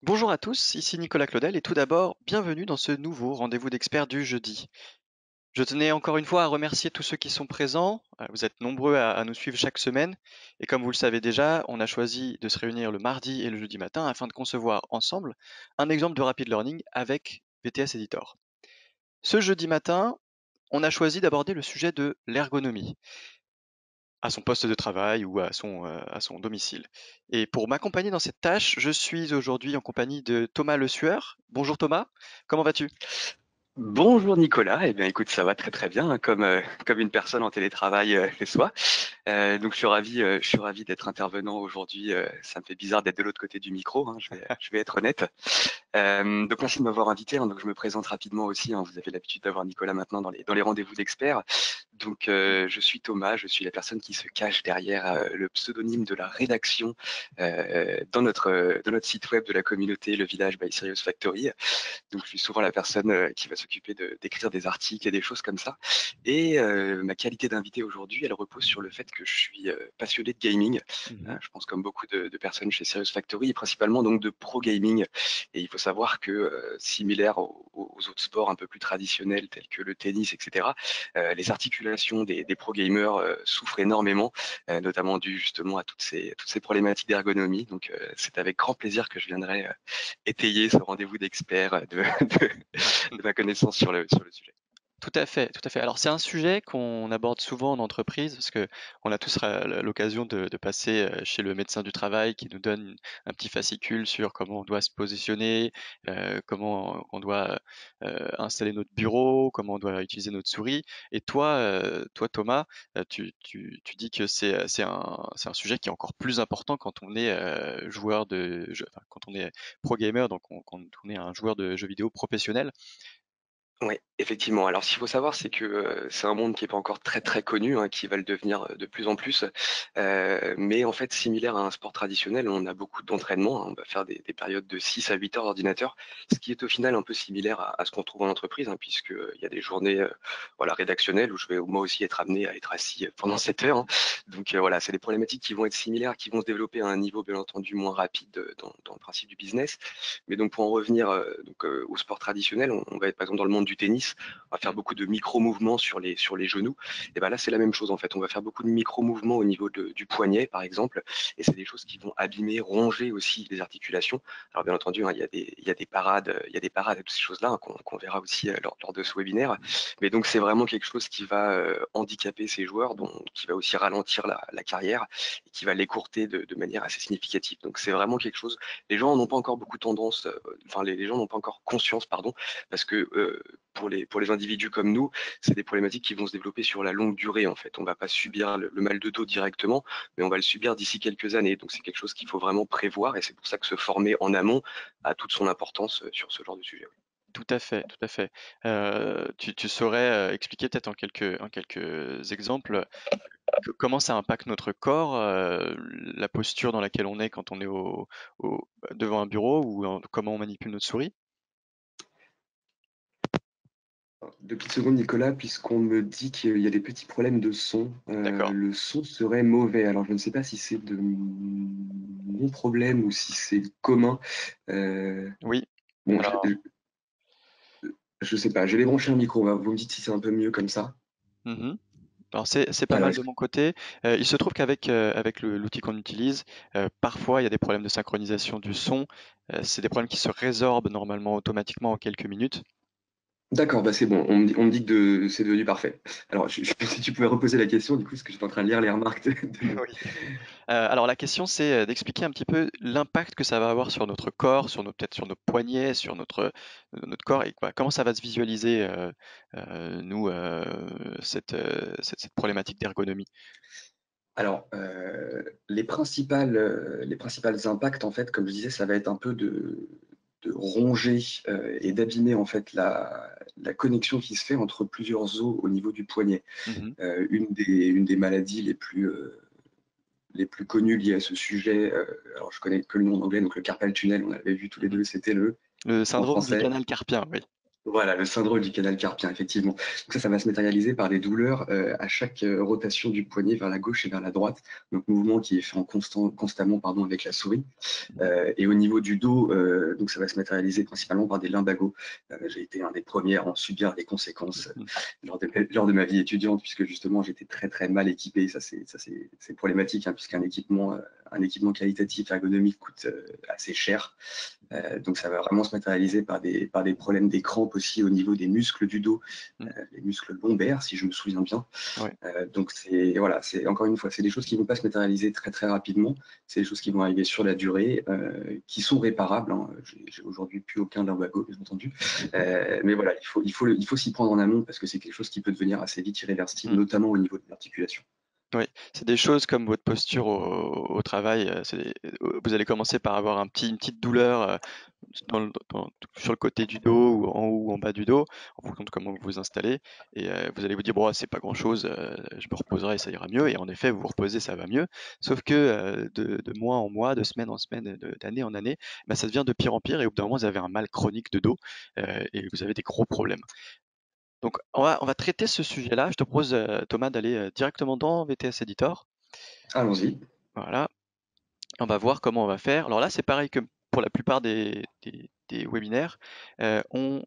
Bonjour à tous, ici Nicolas Claudel et tout d'abord, bienvenue dans ce nouveau rendez-vous d'experts du jeudi. Je tenais encore une fois à remercier tous ceux qui sont présents. Vous êtes nombreux à nous suivre chaque semaine et comme vous le savez déjà, on a choisi de se réunir le mardi et le jeudi matin afin de concevoir ensemble un exemple de rapid learning avec VTS Editor. Ce jeudi matin, on a choisi d'aborder le sujet de l'ergonomie à son poste de travail ou à son domicile. Et pour m'accompagner dans cette tâche, je suis aujourd'hui en compagnie de Thomas Le Sueur. Bonjour Thomas, comment vas-tu? Bonjour Nicolas, eh bien écoute, ça va très très bien, hein, comme une personne en télétravail chez soi. Donc je suis ravi d'être intervenant aujourd'hui. Ça me fait bizarre d'être de l'autre côté du micro, hein, je vais être honnête. Donc merci de m'avoir invité, hein. Donc je me présente rapidement aussi, hein. Vous avez l'habitude d'avoir Nicolas maintenant dans les rendez-vous d'experts. Donc je suis Thomas, je suis la personne qui se cache derrière le pseudonyme de la rédaction dans notre site web de la communauté Le Village by Serious Factory. Donc, je suis souvent la personne qui va s'occuper d'écrire des articles et des choses comme ça. Et ma qualité d'invité aujourd'hui, elle repose sur le fait que je suis passionné de gaming. Mhm. Je pense comme beaucoup de personnes chez Serious Factory, et principalement donc de pro gaming. Et il faut savoir que, similaire aux autres sports un peu plus traditionnels tels que le tennis, etc., les articulations des pro gamers souffrent énormément, notamment dû justement à toutes ces problématiques d'ergonomie. Donc, c'est avec grand plaisir que je viendrai étayer ce rendez-vous d'experts de ma connaissance sur le sujet. Tout à fait, tout à fait. Alors c'est un sujet qu'on aborde souvent en entreprise parce que on a tous l'occasion de passer chez le médecin du travail qui nous donne un petit fascicule sur comment on doit se positionner, comment on doit installer notre bureau, comment on doit utiliser notre souris. Et toi, toi Thomas, tu dis que c'est un sujet qui est encore plus important quand on est joueur enfin, quand on est pro gamer, donc quand on est un joueur de jeux vidéo professionnel. Oui, effectivement. Alors, ce qu'il faut savoir, c'est que c'est un monde qui est pas encore très très connu, hein, qui va le devenir de plus en plus. Mais en fait, similaire à un sport traditionnel, on a beaucoup d'entraînement, hein. On va faire des périodes de 6 à 8 heures d'ordinateur, ce qui est au final un peu similaire à ce qu'on trouve en entreprise, hein, puisque il y a des journées voilà, rédactionnelles où je vais moi aussi être amené à être assis pendant 7 heures, hein. Donc voilà, c'est des problématiques qui vont être similaires, qui vont se développer à un niveau bien entendu moins rapide dans le principe du business. Mais donc pour en revenir au sport traditionnel, on va être par exemple dans le monde du tennis, on va faire beaucoup de micro-mouvements sur les genoux. Et ben là, c'est la même chose en fait. On va faire beaucoup de micro-mouvements au niveau du poignet, par exemple. Et c'est des choses qui vont abîmer, ronger aussi les articulations. Alors bien entendu, hein, il y a des parades, il y a des parades et toutes ces choses-là, hein, qu'on verra aussi lors de ce webinaire. Mais donc c'est vraiment quelque chose qui va handicaper ces joueurs, qui va aussi ralentir la carrière et qui va l'écourter de manière assez significative. Donc c'est vraiment quelque chose. Les gens n'ont pas encore beaucoup tendance, enfin les gens n'ont pas encore conscience, pardon, parce que pour les individus comme nous, c'est des problématiques qui vont se développer sur la longue durée en fait. On va pas subir le mal de dos directement, mais on va le subir d'ici quelques années. Donc c'est quelque chose qu'il faut vraiment prévoir et c'est pour ça que se former en amont a toute son importance sur ce genre de sujet. Tout à fait, tout à fait. Tu saurais expliquer peut-être en quelques exemples comment ça impacte notre corps, la posture dans laquelle on est quand on est devant un bureau ou comment on manipule notre souris? 2 petites secondes, Nicolas, puisqu'on me dit qu'il y a des petits problèmes de son. D'accord. Le son serait mauvais. Alors, je ne sais pas si c'est de mon problème ou si c'est commun. Euh, Oui. bon, Alors, je sais pas. Je vais brancher un micro. Vous me dites si c'est un peu mieux comme ça. mhm. Alors c'est pas Alors, mal de mon côté. Il se trouve qu'avec avec l'outil qu'on utilise, parfois il y a des problèmes de synchronisation du son. C'est des problèmes qui se résorbent normalement automatiquement en quelques minutes. d'accord, bah c'est bon. On me dit que c'est devenu parfait. Alors, si tu pouvais reposer la question, du coup, parce que j'étais en train de lire les remarques Oui. Alors la question c'est, d'expliquer un petit peu l'impact que ça va avoir sur notre corps, sur nos peut-être sur nos poignets, sur notre corps et quoi comment ça va se visualiser, nous, cette problématique d'ergonomie? Alors, les principales impacts, en fait, comme je disais, ça va être un peu de ronger et d'abîmer en fait la connexion qui se fait entre plusieurs os au niveau du poignet. Mmh. Une des maladies les plus connues liées à ce sujet, alors je connais que le nom en anglais, donc le carpal tunnel, on l'avait vu tous les Mmh. deux, c'était le, Le en syndrome du français, canal carpien, oui. Voilà, le syndrome du canal carpien, effectivement. Donc ça va se matérialiser par des douleurs à chaque rotation du poignet vers la gauche et vers la droite. Donc mouvement qui est fait constamment avec la souris. Et au niveau du dos, donc ça va se matérialiser principalement par des lumbagos. J'ai été un des premiers à en subir les conséquences lors de ma vie étudiante, puisque justement j'étais très très mal équipé. C'est problématique, hein, puisqu'un un équipement qualitatif ergonomique coûte assez cher. Donc ça va vraiment se matérialiser par des problèmes des crampes aussi au niveau des muscles du dos, Mm. les muscles lombaires, si je me souviens bien. Ouais. Donc c'est voilà, c'est encore une fois, c'est des choses qui ne vont pas se matérialiser très très rapidement. C'est des choses qui vont arriver sur la durée, qui sont réparables, hein. J'ai aujourd'hui plus aucun lumbago, bien entendu. Mais voilà, il faut s'y prendre en amont parce que c'est quelque chose qui peut devenir assez vite irréversible, Mm. notamment au niveau de l'articulation. Oui, c'est des choses comme votre posture au travail. Vous allez commencer par avoir une petite douleur sur le côté du dos ou en haut ou en bas du dos, en fonction de comment vous vous installez. Et vous allez vous dire, bon, c'est pas grand-chose, je me reposerai et ça ira mieux. Et en effet, vous vous reposez, ça va mieux. Sauf que de mois en mois, de semaine en semaine, d'année en année, bah, ça devient de pire en pire. Et au bout d'un moment, vous avez un mal chronique de dos et vous avez des gros problèmes. Donc, on va traiter ce sujet-là. Je te propose, Thomas, d'aller directement dans VTS Editor. Allons-y. Voilà. On va voir comment on va faire. Alors là, c'est pareil que pour la plupart des webinaires. On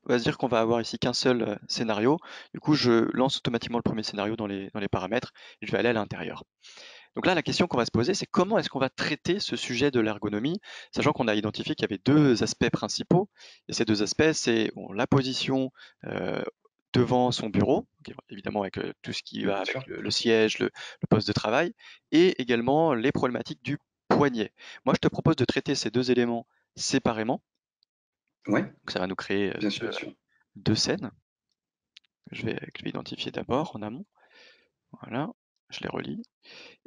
va se dire qu'on va avoir ici qu'un seul scénario. Du coup, je lance automatiquement le premier scénario dans les paramètres et je vais aller à l'intérieur. Donc là, la question qu'on va se poser, c'est comment est-ce qu'on va traiter ce sujet de l'ergonomie, sachant qu'on a identifié qu'il y avait deux aspects principaux. Et ces deux aspects, c'est la position devant son bureau, évidemment avec tout ce qui va Bien avec sûr. le siège, le poste de travail, et également les problématiques du poignet. Moi, je te propose de traiter ces deux éléments séparément. Ouais, Donc, ça va nous créer bien sûr, bien sûr. deux scènes que je vais identifier d'abord en amont. Voilà, je les relis.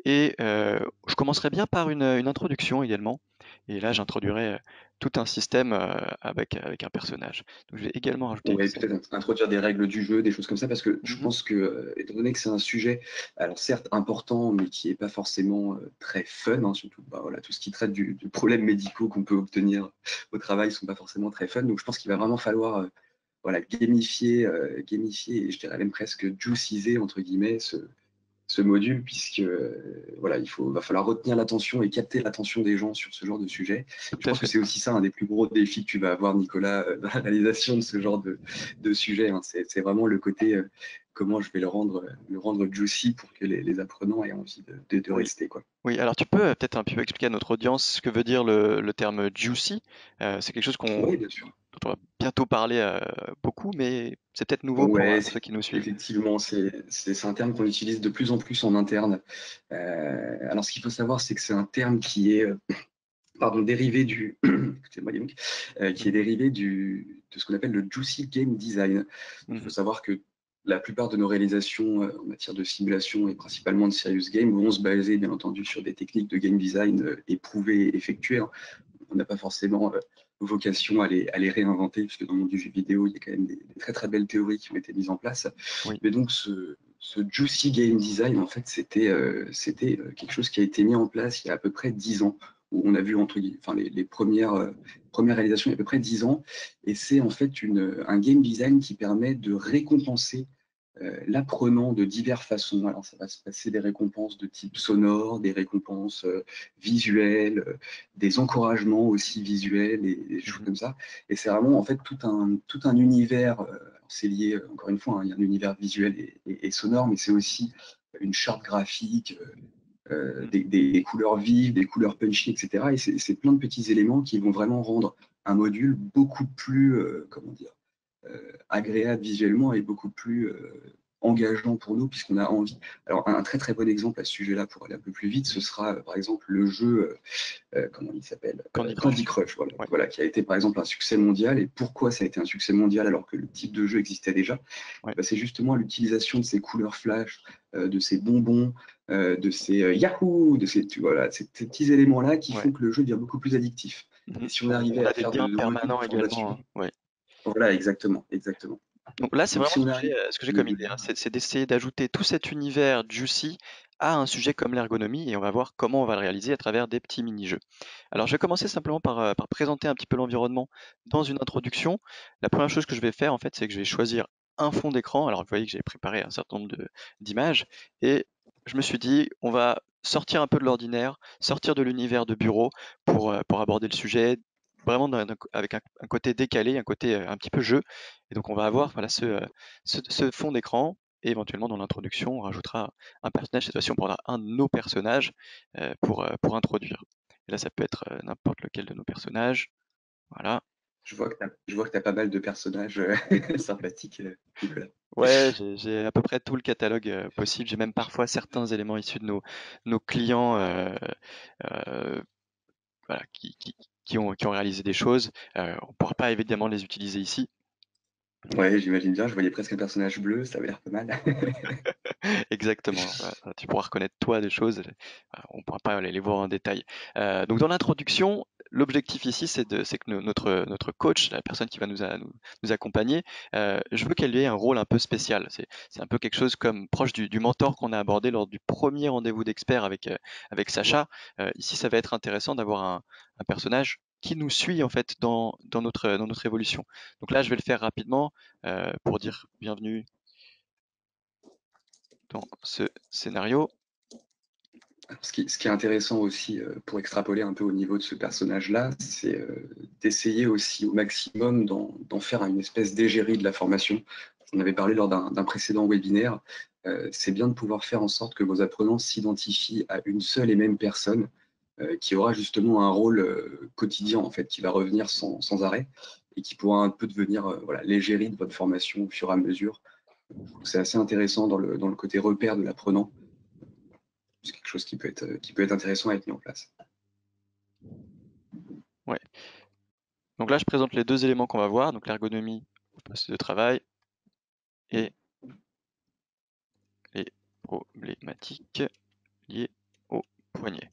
Et je commencerai bien par une introduction également. Et là, j'introduirai tout un système avec un personnage. Donc, je vais également rajouter une Ouais, scène. peut-être introduire des règles du jeu, des choses comme ça, parce que je Mhm. pense que, étant donné que c'est un sujet, alors certes important, mais qui est pas forcément très fun, hein, surtout bah, voilà, tout ce qui traite du problèmes médicaux qu'on peut obtenir au travail sont pas forcément très fun. Donc je pense qu'il va vraiment falloir voilà, gamifier, et je dirais même presque juiciser entre guillemets ce module, puisque voilà, va falloir retenir l'attention et capter l'attention des gens sur ce genre de sujet. Je Tout à pense que fait. c'est aussi ça un des plus gros défis que tu vas avoir, Nicolas, dans la réalisation de ce genre de sujet, hein. C'est vraiment le côté comment je vais le rendre juicy pour que les apprenants aient envie de Oui. rester, quoi. Oui, alors tu peux peut-être un peu expliquer à notre audience ce que veut dire le terme juicy. C'est quelque chose Oui, bien sûr. dont on va bientôt parler beaucoup, mais c'est peut-être nouveau Ouais, pour ceux qui nous suivent. effectivement, c'est un terme qu'on utilise de plus en plus en interne. Alors, ce qu'il faut savoir, c'est que c'est un terme qui est pardon, dérivé du, excusez-moi, Yannick, qui est Mhm. dérivé de ce qu'on appelle le juicy game design. Donc, il faut Mhm. savoir que la plupart de nos réalisations en matière de simulation et principalement de serious game vont se baser, bien entendu, sur des techniques de game design éprouvées et effectuées, hein. On n'a pas forcément vocation à les réinventer, puisque dans le monde du jeu vidéo, il y a quand même des très très belles théories qui ont été mises en place. Oui. Mais donc, ce juicy game design, en fait, c'était quelque chose qui a été mis en place il y a à peu près 10 ans, où on a vu entre guillemets, enfin, les premières réalisations il y a à peu près 10 ans. Et c'est en fait un game design qui permet de récompenser l'apprenant de diverses façons. Alors, ça va se passer des récompenses de type sonore, des récompenses visuelles, des encouragements aussi visuels et des choses Mhm. comme ça. Et c'est vraiment en fait tout un univers. C'est lié, encore une fois, hein, il y a un univers visuel et sonore, mais c'est aussi une charte graphique, Mhm. des couleurs vives, des couleurs punchy, etc. Et c'est plein de petits éléments qui vont vraiment rendre un module beaucoup plus, comment dire, agréable visuellement et beaucoup plus engageant pour nous, puisqu'on a envie. Alors, un très très bon exemple à ce sujet-là, pour aller un peu plus vite, ce Mhm. sera par exemple le jeu, comment il s'appelle, Candy Candy Crush. Crush, voilà, Ouais. voilà, qui a été par exemple un succès mondial. Et pourquoi ça a été un succès mondial alors que le type de jeu existait déjà? Ouais. Bah, c'est justement l'utilisation de ces couleurs flash, de ces bonbons, de ces Yahoo, voilà, ces petits éléments-là qui Ouais. font que le jeu devient beaucoup plus addictif. Et Mhm. si on arrivait On à a des faire liens de modules permanents de également, formation, hein. Ouais. voilà, exactement, exactement. Donc là, c'est Donc vraiment si on ce arrive que j'ai de comme idée, hein. C'est d'essayer d'ajouter tout cet univers juicy à un sujet comme l'ergonomie et on va voir comment on va le réaliser à travers des petits mini-jeux. Alors je vais commencer simplement par présenter un petit peu l'environnement dans une introduction. La première chose que je vais faire en fait, c'est que je vais choisir un fond d'écran. Alors vous voyez que j'ai préparé un certain nombre d'images et je me suis dit, on va sortir un peu de l'ordinaire, sortir de l'univers de bureau pour aborder le sujet vraiment avec un côté décalé, un côté un petit peu jeu. Et donc on va avoir voilà, ce fond d'écran et éventuellement dans l'introduction, on rajoutera un personnage. Cette fois-ci, on prendra un de nos personnages pour introduire. Et là, ça peut être n'importe lequel de nos personnages. Voilà. Je vois que tu pas mal de personnages sympathiques, Nicolas. Ouais, j'ai à peu près tout le catalogue possible. J'ai même parfois certains éléments issus de nos clients euh, voilà, qui ont réalisé des choses. On ne pourra pas évidemment les utiliser ici. Ouais, j'imagine bien, je voyais presque un personnage bleu, ça avait l'air pas mal. Exactement. Voilà. Tu pourras reconnaître toi des choses. On ne pourra pas les voir en détail. Donc dans l'introduction, l'objectif ici, c'est que notre coach, la personne qui va nous accompagner, je veux qu'elle ait un rôle un peu spécial. C'est un peu quelque chose comme proche du mentor qu'on a abordé lors du premier rendez-vous d'expert avec Sacha. Ici, ça va être intéressant d'avoir un personnage qui nous suit en fait dans notre évolution. Donc là, je vais le faire rapidement pour dire bienvenue dans ce scénario. Ce qui est intéressant aussi, pour extrapoler un peu au niveau de ce personnage-là, c'est d'essayer aussi au maximum d'en faire une espèce d'égérie de la formation. On avait parlé lors d'un précédent webinaire. C'est bien de pouvoir faire en sorte que vos apprenants s'identifient à une seule et même personne qui aura justement un rôle quotidien, en fait, qui va revenir sans arrêt et qui pourra un peu devenir voilà, l'égérie de votre formation au fur et à mesure. C'est assez intéressant dans le côté repère de l'apprenant. C'est quelque chose qui peut être intéressant à être mis en place. Ouais. Donc là, je présente les deux éléments qu'on va voir, donc l'ergonomie au poste de travail et les problématiques liées au poignet.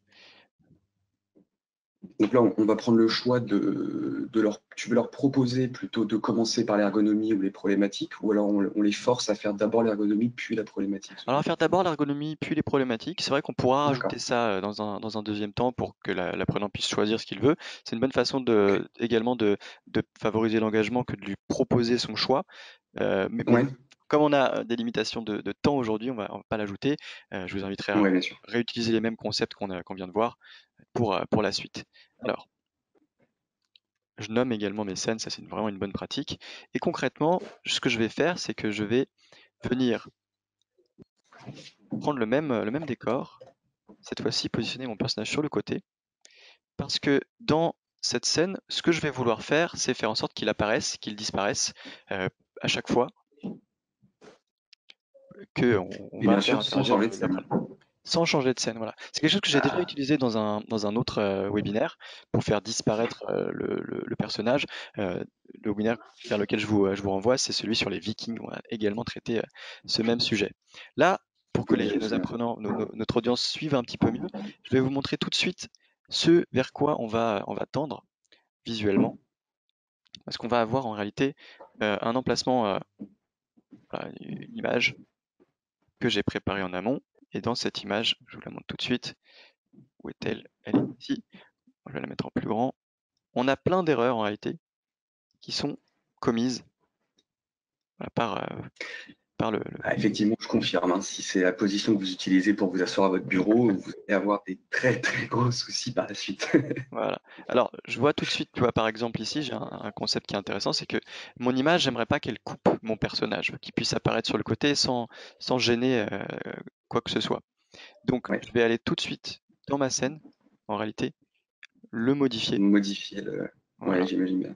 Donc là, on va prendre le choix de leur. Tu veux leur proposer plutôt de commencer par l'ergonomie ou les problématiques, ou alors on les force à faire d'abord l'ergonomie puis la problématique, Alors, on selon va toi. faire d'abord l'ergonomie, puis les problématiques. C'est vrai qu'on pourra rajouter D'accord. ça dans un deuxième temps pour que l'apprenant puisse choisir ce qu'il veut. C'est une bonne façon Ok. également de favoriser l'engagement que de lui proposer son choix. Mais bon, Ouais, comme on a des limitations de temps aujourd'hui, on va pas l'ajouter. Je vous inviterai à ouais, bien sûr. réutiliser les mêmes concepts qu'on vient de voir pour la suite. Alors, je nomme également mes scènes, ça c'est vraiment une bonne pratique. Et concrètement, ce que je vais faire, c'est que je vais venir prendre le même décor, cette fois-ci positionner mon personnage sur le côté, parce que dans cette scène, ce que je vais vouloir faire, c'est faire en sorte qu'il apparaisse, qu'il disparaisse euh, à chaque fois qu'on Et va bien faire sûr, sans interagir changer de le scène. l'apprenant. Sans changer de scène, voilà. C'est quelque chose que j'ai déjà Ah, utilisé dans un autre webinaire pour faire disparaître le personnage. Le webinaire vers lequel je vous renvoie, c'est celui sur les Vikings. On a également traité ce même sujet. Là, pour que oui, je me nos souviens. apprenants, notre audience suive un petit peu mieux, je vais vous montrer tout de suite ce vers quoi on va tendre visuellement, parce qu'on va avoir en réalité un emplacement, voilà, une image que j'ai préparée en amont. Et dans cette image, je vous la montre tout de suite. Où est-elle? Elle est ici. Je vais la mettre en plus grand. On a plein d'erreurs en réalité qui sont commises voilà, par le. Ah, effectivement, je confirme, hein, si c'est la position que vous utilisez pour vous asseoir à votre bureau, vous allez avoir des très très gros soucis par la suite. Voilà. Alors, je vois tout de suite, tu vois, par exemple ici, j'ai un concept qui est intéressant, c'est que mon image, j'aimerais pas qu'elle coupe mon personnage, qu'il puisse apparaître sur le côté sans gêner quoi que ce soit. Donc, Ouais, je vais aller tout de suite dans ma scène, en réalité, le modifier. modifier le. Ouais, Voilà. j'imagine bien.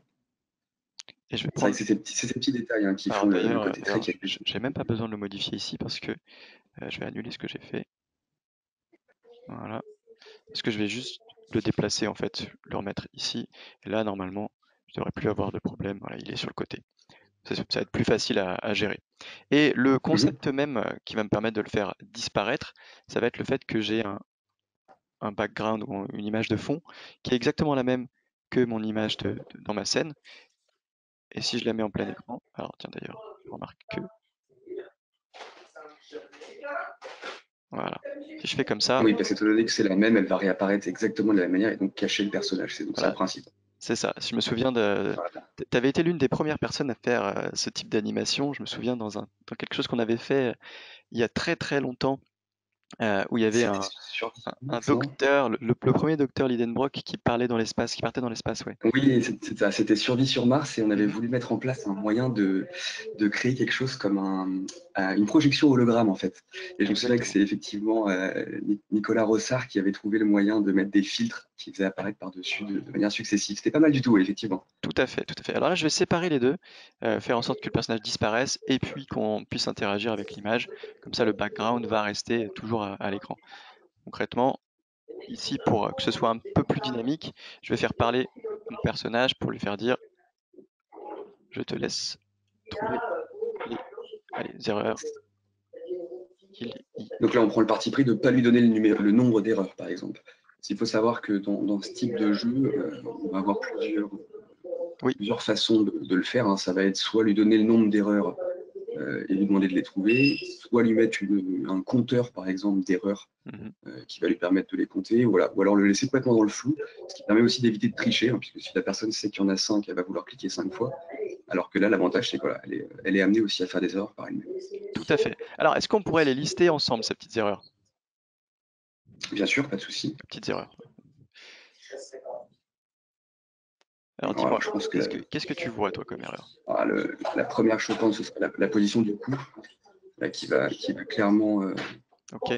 Et je vais C'est vrai prendre. que c'est ces petits détails hein, qui Alors font le d'ailleurs, côté très d'ailleurs, quali. j'ai même pas besoin de le modifier ici parce que je vais annuler ce que j'ai fait. Voilà. Parce que je vais juste le déplacer en fait, le remettre ici. Et là, normalement, je devrais plus avoir de problème. Voilà, il est sur le côté. Ça va être plus facile à gérer. Et le Mhm. concept même qui va me permettre de le faire disparaître, ça va être le fait que j'ai un background ou une image de fond qui est exactement la même que mon image dans ma scène. Et si je la mets en plein écran, alors tiens d'ailleurs, je remarque que Voilà. Si je fais comme ça, Oui, parce que étant donné que c'est la même, elle va réapparaître exactement de la même manière et donc cacher le personnage. C'est donc ça voilà, le principe. c'est ça. Je me souviens de. Voilà. Tu avais été l'une des premières personnes à faire ce type d'animation. Je me souviens dans quelque chose qu'on avait fait il y a très très longtemps, où il y avait C'était sur un Mars, non? docteur, le premier docteur Lidenbrock qui parlait dans l'espace, qui partait dans l'espace, ouais. Oui, c'est ça. C'était Survie sur Mars et on avait Mhm. voulu mettre en place un moyen de créer quelque chose comme une projection hologramme en fait. Et je me souviens que Exactement. c'est effectivement Nicolas Rossard qui avait trouvé le moyen de mettre des filtres qui faisaient apparaître par-dessus de manière successive. C'était pas mal du tout, effectivement. Tout à fait, tout à fait. Alors là, je vais séparer les deux, faire en sorte que le personnage disparaisse et puis qu'on puisse interagir avec l'image. Comme ça, le background va rester toujours à l'écran. Concrètement, ici, pour que ce soit un peu plus dynamique, je vais faire parler mon personnage pour lui faire dire, je te laisse trouver les erreurs qu'il y Donc là, on prend le parti pris de ne pas lui donner le nombre d'erreurs, par exemple. Il faut savoir que dans ce type de jeu, on va avoir Oui. plusieurs façons de le faire. Hein. Ça va être soit lui donner le nombre d'erreurs et lui demander de les trouver, soit lui mettre un compteur, par exemple, d'erreurs Mhm. qui va lui permettre de les compter, voilà. Ou alors le laisser complètement dans le flou, ce qui permet aussi d'éviter de tricher, hein, puisque si la personne sait qu'il y en a 5, elle va vouloir cliquer 5 fois, alors que là, l'avantage, c'est qu'elle elle est amenée aussi à faire des erreurs par elle-même. Tout à fait. Alors, est-ce qu'on pourrait les lister ensemble, ces petites erreurs? Bien sûr, pas de souci. Les petites erreurs. Alors, Alors, dis-moi, je pense que qu'est-ce que tu vois, toi, comme erreur? la première, je pense, ce sera la position du cou, là, qui va clairement. Ok.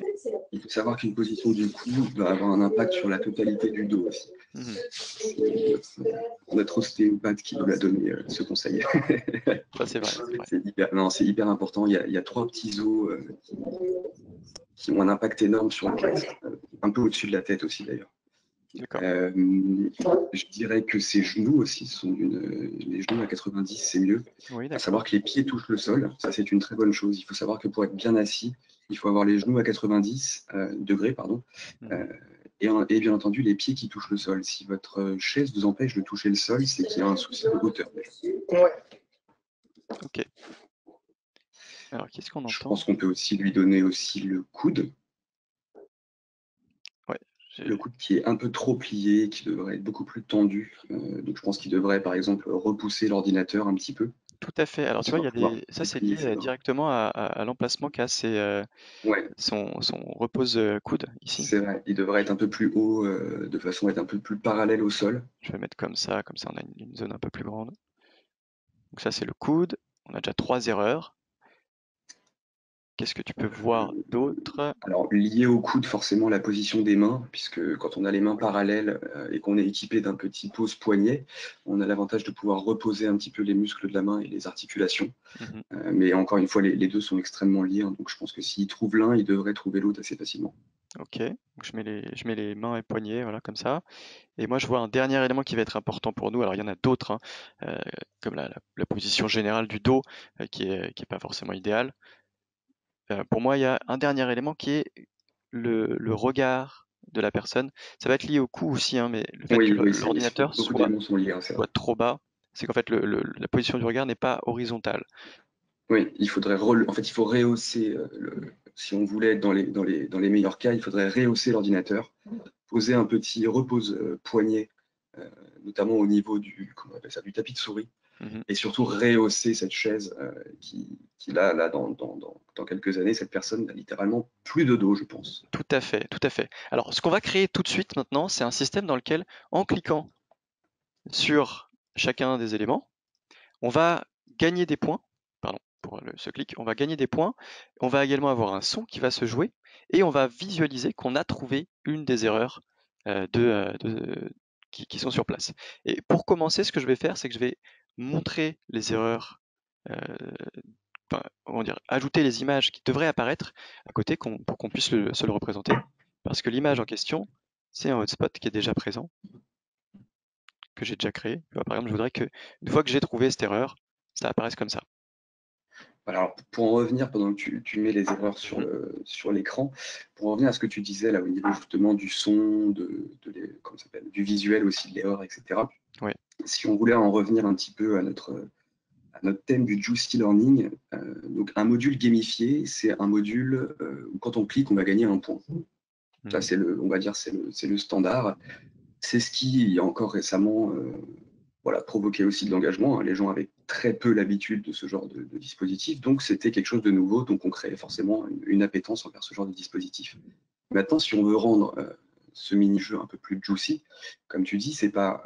Il faut savoir qu'une position du cou va avoir un impact sur la totalité du dos aussi. Mhm. On a trop ostéopathe qui nous a donné ce conseil. Ça, c'est vrai, c'est vrai. C'est hyper important. Il y a 3 petits os qui ont un impact énorme sur le reste, un peu au-dessus de la tête aussi d'ailleurs. D'accord. Je dirais que ses genoux aussi les genoux à 90, c'est mieux. Oui, À d'accord. savoir que les pieds touchent le sol, ça c'est une très bonne chose. Il faut savoir que pour être bien assis, il faut avoir les genoux à 90 degrés, pardon, Mhm. et bien entendu les pieds qui touchent le sol. Si votre chaise vous empêche de toucher le sol, c'est qu'il y a un souci de hauteur. Ok. Alors, qu'est-ce qu'on Je entend? pense qu'on peut aussi lui donner aussi le coude. Ouais. Le coude qui est un peu trop plié, qui devrait être beaucoup plus tendu. Donc je pense qu'il devrait par exemple repousser l'ordinateur un petit peu. Tout à fait. Alors, tu On vois, va pouvoir ça, c'est déplier lié ses bras. directement à l'emplacement qu'a Ouais, son repose coude ici. c'est vrai. Il devrait être un peu plus haut, de façon à être un peu plus parallèle au sol. Je vais mettre comme ça, on a une zone un peu plus grande. Donc ça, c'est le coude. On a déjà 3 erreurs. Qu'est-ce que tu peux voir d'autre? Alors, lié au coude, forcément, la position des mains, puisque quand on a les mains parallèles et qu'on est équipé d'un petit pose-poignet, on a l'avantage de pouvoir reposer un petit peu les muscles de la main et les articulations. Mhm. Mais encore une fois, les deux sont extrêmement liés, hein, donc je pense que s'il trouve l'un, il devrait trouver l'autre assez facilement. Ok. Donc je mets les mains et poignets, voilà, comme ça. Et moi, je vois un dernier élément qui va être important pour nous. Alors, il y en a d'autres, hein, comme la position générale du dos, qui est pas forcément idéale. Pour moi, il y a un dernier élément qui est le regard de la personne. Ça va être lié au cou aussi, hein, mais le fait que Oui, oui, l'ordinateur beaucoup d'éléments sont liés, hein, c'est vrai. soit trop bas, c'est qu'en fait, la position du regard n'est pas horizontale. Oui, en fait, il faut rehausser, si on voulait être dans les meilleurs cas, il faudrait rehausser l'ordinateur, poser un petit repose poignet, notamment au niveau comment on appelle ça, du tapis de souris, Mhm. et surtout rehausser cette chaise qui là dans quelques années, cette personne n'a littéralement plus de dos, je pense. Tout à fait, tout à fait. Alors, ce qu'on va créer tout de suite maintenant, c'est un système dans lequel, en cliquant sur chacun des éléments, on va gagner des points. Pardon pour ce clic, on va gagner des points. On va également avoir un son qui va se jouer et on va visualiser qu'on a trouvé une des erreurs qui sont sur place. Et pour commencer, ce que je vais faire, c'est que je vais montrer les erreurs, euh, enfin, comment dire, ajouter les images qui devraient apparaître à côté pour qu'on puisse se le représenter. Parce que l'image en question, c'est un hotspot qui est déjà présent, que j'ai déjà créé. Par exemple, je voudrais que, une fois que j'ai trouvé cette erreur, ça apparaisse comme ça. Alors, pour en revenir, pendant que tu mets les erreurs Mhm. sur l'écran, pour en revenir à ce que tu disais là au niveau justement du son, comment ça s'appelle, du visuel aussi de l'erreur, etc. Ouais. Si on voulait en revenir un petit peu à notre thème du Juicy Learning. Donc, un module gamifié, c'est un module où quand on clique, on va gagner un point. Ça, c'est on va dire, c'est le standard. C'est ce qui, encore récemment, provoquait aussi de l'engagement. Les gens avaient très peu l'habitude de ce genre de dispositif, donc c'était quelque chose de nouveau. Donc, on créait forcément une appétence envers ce genre de dispositif. Maintenant, si on veut rendre ce mini-jeu un peu plus juicy, comme tu dis, c'est pas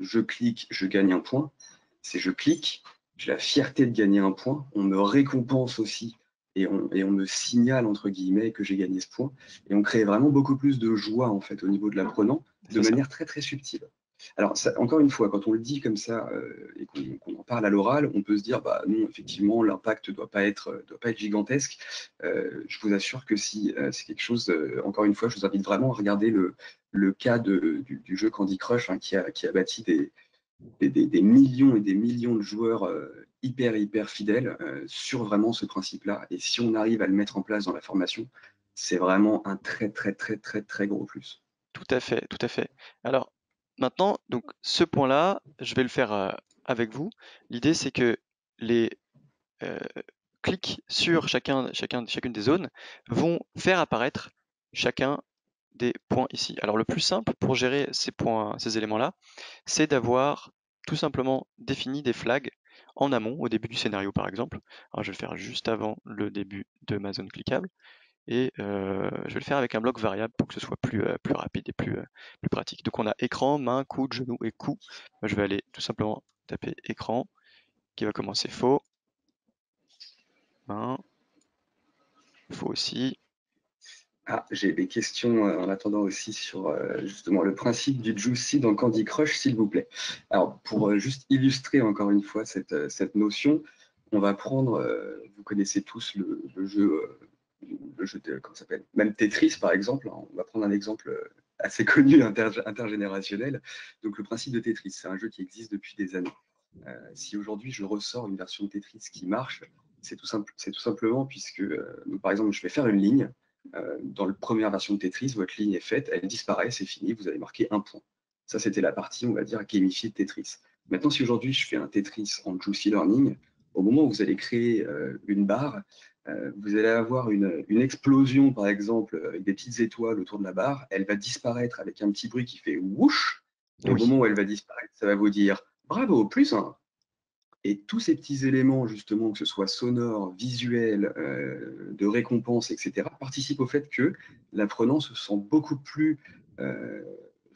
je clique, je gagne un point, c'est je clique, j'ai la fierté de gagner un point, on me récompense aussi et on me signale entre guillemets que j'ai gagné ce point et on crée vraiment beaucoup plus de joie en fait au niveau de l'apprenant de manière très très subtile. Alors, ça, encore une fois, quand on le dit comme ça et qu'on en parle à l'oral, on peut se dire, bah non, effectivement, l'impact ne doit pas être gigantesque. Je vous assure que si c'est quelque chose, encore une fois, je vous invite vraiment à regarder le cas du jeu Candy Crush qui a bâti des millions et des millions de joueurs hyper fidèles sur vraiment ce principe-là. Et si on arrive à le mettre en place dans la formation, c'est vraiment un très gros plus. Tout à fait, tout à fait. Alors, maintenant, donc ce point-là, je vais le faire avec vous. L'idée, c'est que les clics sur chacune des zones vont faire apparaître chacun des points ici. Alors, le plus simple pour gérer ces points, ces éléments-là, c'est d'avoir tout simplement défini des flags en amont, au début du scénario par exemple. Alors, je vais le faire juste avant le début de ma zone cliquable. Et je vais le faire avec un bloc variable pour que ce soit plus rapide et plus pratique. Donc on a écran, main, coude, genou et cou. Moi, je vais aller tout simplement taper écran, qui va commencer faux, main, faux aussi. Ah, j'ai des questions en attendant aussi sur justement le principe du juicy dans Candy Crush, s'il vous plaît. Alors, pour juste illustrer encore une fois cette notion, on va prendre, vous connaissez tous le jeu comment ça s'appelle? Même Tetris, par exemple. On va prendre un exemple assez connu intergénérationnel. Donc, le principe de Tetris, c'est un jeu qui existe depuis des années. Si aujourd'hui je ressors une version de Tetris qui marche, c'est tout simplement puisque, par exemple, je vais faire une ligne. Dans la première version de Tetris, votre ligne est faite, elle disparaît, c'est fini, vous avez marqué un point. Ça, c'était la partie, on va dire, gamifiée de Tetris. Maintenant, si aujourd'hui je fais un Tetris en Juicy Learning, au moment où vous allez créer une barre, vous allez avoir une explosion, par exemple, avec des petites étoiles autour de la barre. Elle va disparaître avec un petit bruit qui fait whoosh. Et au Oui, moment où elle va disparaître, ça va vous dire bravo, plus un. Et tous ces petits éléments, justement, que ce soit sonore, visuel, de récompense, etc., participent au fait que l'apprenant se sent beaucoup plus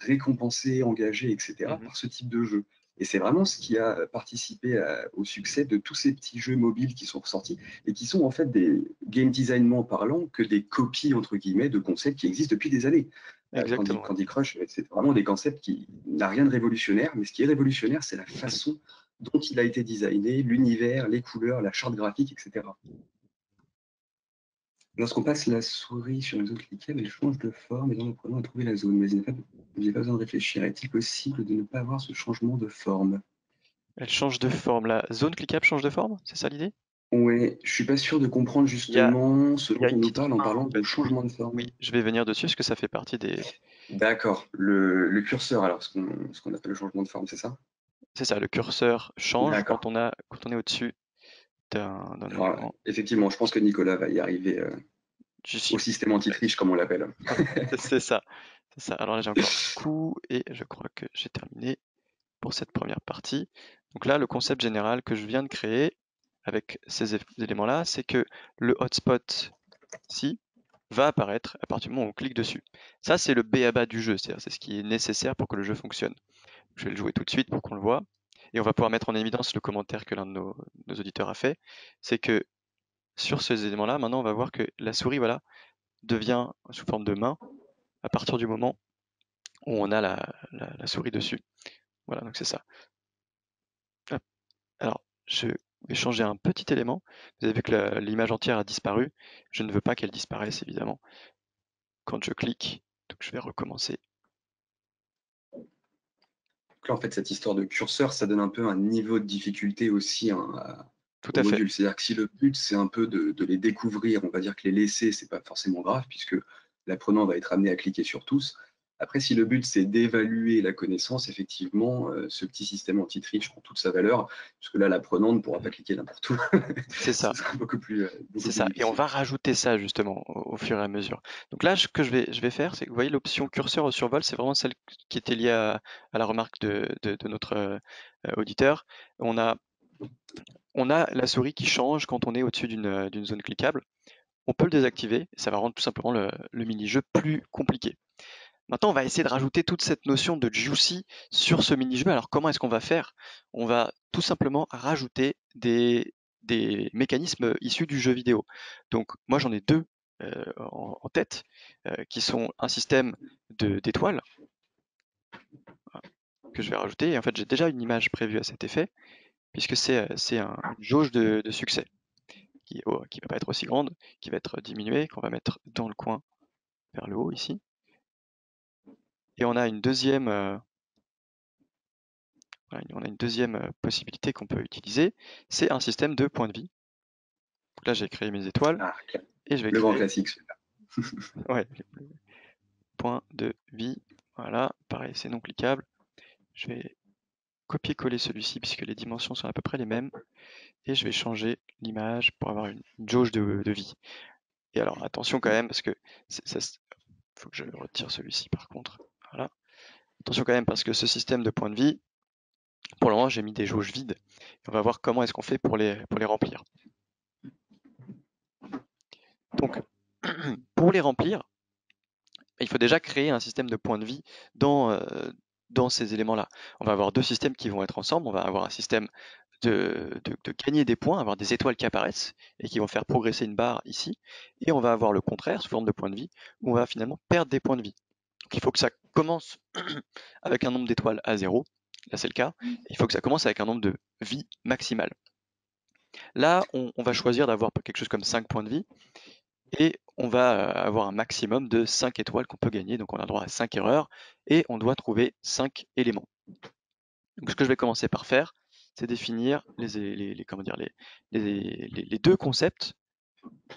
récompensé, engagé, etc., mhm, par ce type de jeu. Et c'est vraiment ce qui a participé au succès de tous ces petits jeux mobiles qui sont ressortis et qui sont en fait des game designement parlant que des copies, entre guillemets, de concepts qui existent depuis des années. exactement. Candy Crush, c'est vraiment des concepts qui n'ont rien de révolutionnaire, mais ce qui est révolutionnaire, c'est la façon dont il a été designé, l'univers, les couleurs, la charte graphique, etc. Lorsqu'on passe la souris sur une zone cliquable, elle change de forme et donc nous prenons à trouver la zone. Mais il n'y a pas besoin de réfléchir. Est-il possible de ne pas avoir ce changement de forme? Elle change de forme. La zone cliquable change de forme, c'est ça l'idée? Oui, je suis pas sûr de comprendre Il y a, justement ce il y a dont une on nous petite parle en fin parlant en de fait. Oui, changement de forme. oui, je vais venir dessus parce que ça fait partie des. D'accord. Le curseur, alors, ce qu'on appelle le changement de forme, c'est ça? C'est ça, le curseur change D'accord. quand on est au-dessus d'un Alors, élément. effectivement, je pense que Nicolas va y arriver Je au suis système anti-triche, comme on l'appelle. C'est ça, c'est ça. Alors là, j'ai encore coup et je crois que j'ai terminé pour cette première partie. Donc là, le concept général que je viens de créer avec ces éléments-là, c'est que le hotspot-ci va apparaître à partir du moment où on clique dessus. Ça, c'est le b.a.-ba du jeu, c'est-à-dire c'est ce qui est nécessaire pour que le jeu fonctionne. Je vais le jouer tout de suite pour qu'on le voit. Et on va pouvoir mettre en évidence le commentaire que l'un de nos auditeurs a fait. C'est que sur ces éléments-là, maintenant, on va voir que la souris, voilà, devient sous forme de main à partir du moment où on a la souris dessus. Voilà, donc c'est ça. Hop. Alors, je vais changer un petit élément. Vous avez vu que l'image entière a disparu. Je ne veux pas qu'elle disparaisse, évidemment, quand je clique. Donc je vais recommencer. Donc là, en fait, cette histoire de curseur, ça donne un peu un niveau de difficulté aussi Tout au à fait. module. C'est-à-dire que si le but, c'est un peu de les découvrir, on va dire que les laisser, c'est pas forcément grave, puisque l'apprenant va être amené à cliquer sur tous. Après, si le but c'est d'évaluer la connaissance, effectivement, ce petit système anti-triche prend toute sa valeur, puisque là, l'apprenant ne pourra pas cliquer n'importe où. C'est ça. Ce sera beaucoup plus C'est ça. Et on difficile. va rajouter ça justement au fur et à mesure. Donc là, ce que je vais faire, c'est que vous voyez l'option curseur au survol, c'est vraiment celle qui était liée à la remarque de notre auditeur. On a la souris qui change quand on est au-dessus d'une zone cliquable. On peut le désactiver, et ça va rendre tout simplement le mini-jeu plus compliqué. Maintenant, on va essayer de rajouter toute cette notion de juicy sur ce mini-jeu. Alors, comment est-ce qu'on va faire? On va tout simplement rajouter des mécanismes issus du jeu vidéo. Donc, moi, j'en ai deux en tête, qui sont un système d'étoiles que je vais rajouter. Et en fait, j'ai déjà une image prévue à cet effet, puisque c'est une jauge de succès qui va pas être aussi grande, qui va être diminuée, qu'on va mettre dans le coin vers le haut ici. Et on a une deuxième possibilité qu'on peut utiliser, c'est un système de points de vie. Donc là, j'ai créé mes étoiles Ah, et je vais le grand créer classique, celui-là. ouais, points de vie. Voilà, pareil, c'est non cliquable. Je vais copier-coller celui-ci puisque les dimensions sont à peu près les mêmes et je vais changer l'image pour avoir une jauge de vie. Et alors, attention quand même parce que faut que je retire celui-ci par contre. Voilà. Attention quand même parce que ce système de points de vie, pour le moment, j'ai mis des jauges vides. On va voir comment est-ce qu'on fait pour les remplir. Donc, pour les remplir, il faut déjà créer un système de points de vie dans ces éléments-là. On va avoir deux systèmes qui vont être ensemble. On va avoir un système de gagner des points, avoir des étoiles qui apparaissent et qui vont faire progresser une barre ici. Et on va avoir le contraire sous forme de points de vie, où on va finalement perdre des points de vie. Donc il faut que ça commence avec un nombre d'étoiles à 0. Là, c'est le cas. Il faut que ça commence avec un nombre de vie maximale. Là, on va choisir d'avoir quelque chose comme 5 points de vie. Et on va avoir un maximum de 5 étoiles qu'on peut gagner. Donc on a droit à 5 erreurs et on doit trouver 5 éléments. Donc ce que je vais commencer par faire, c'est définir les deux concepts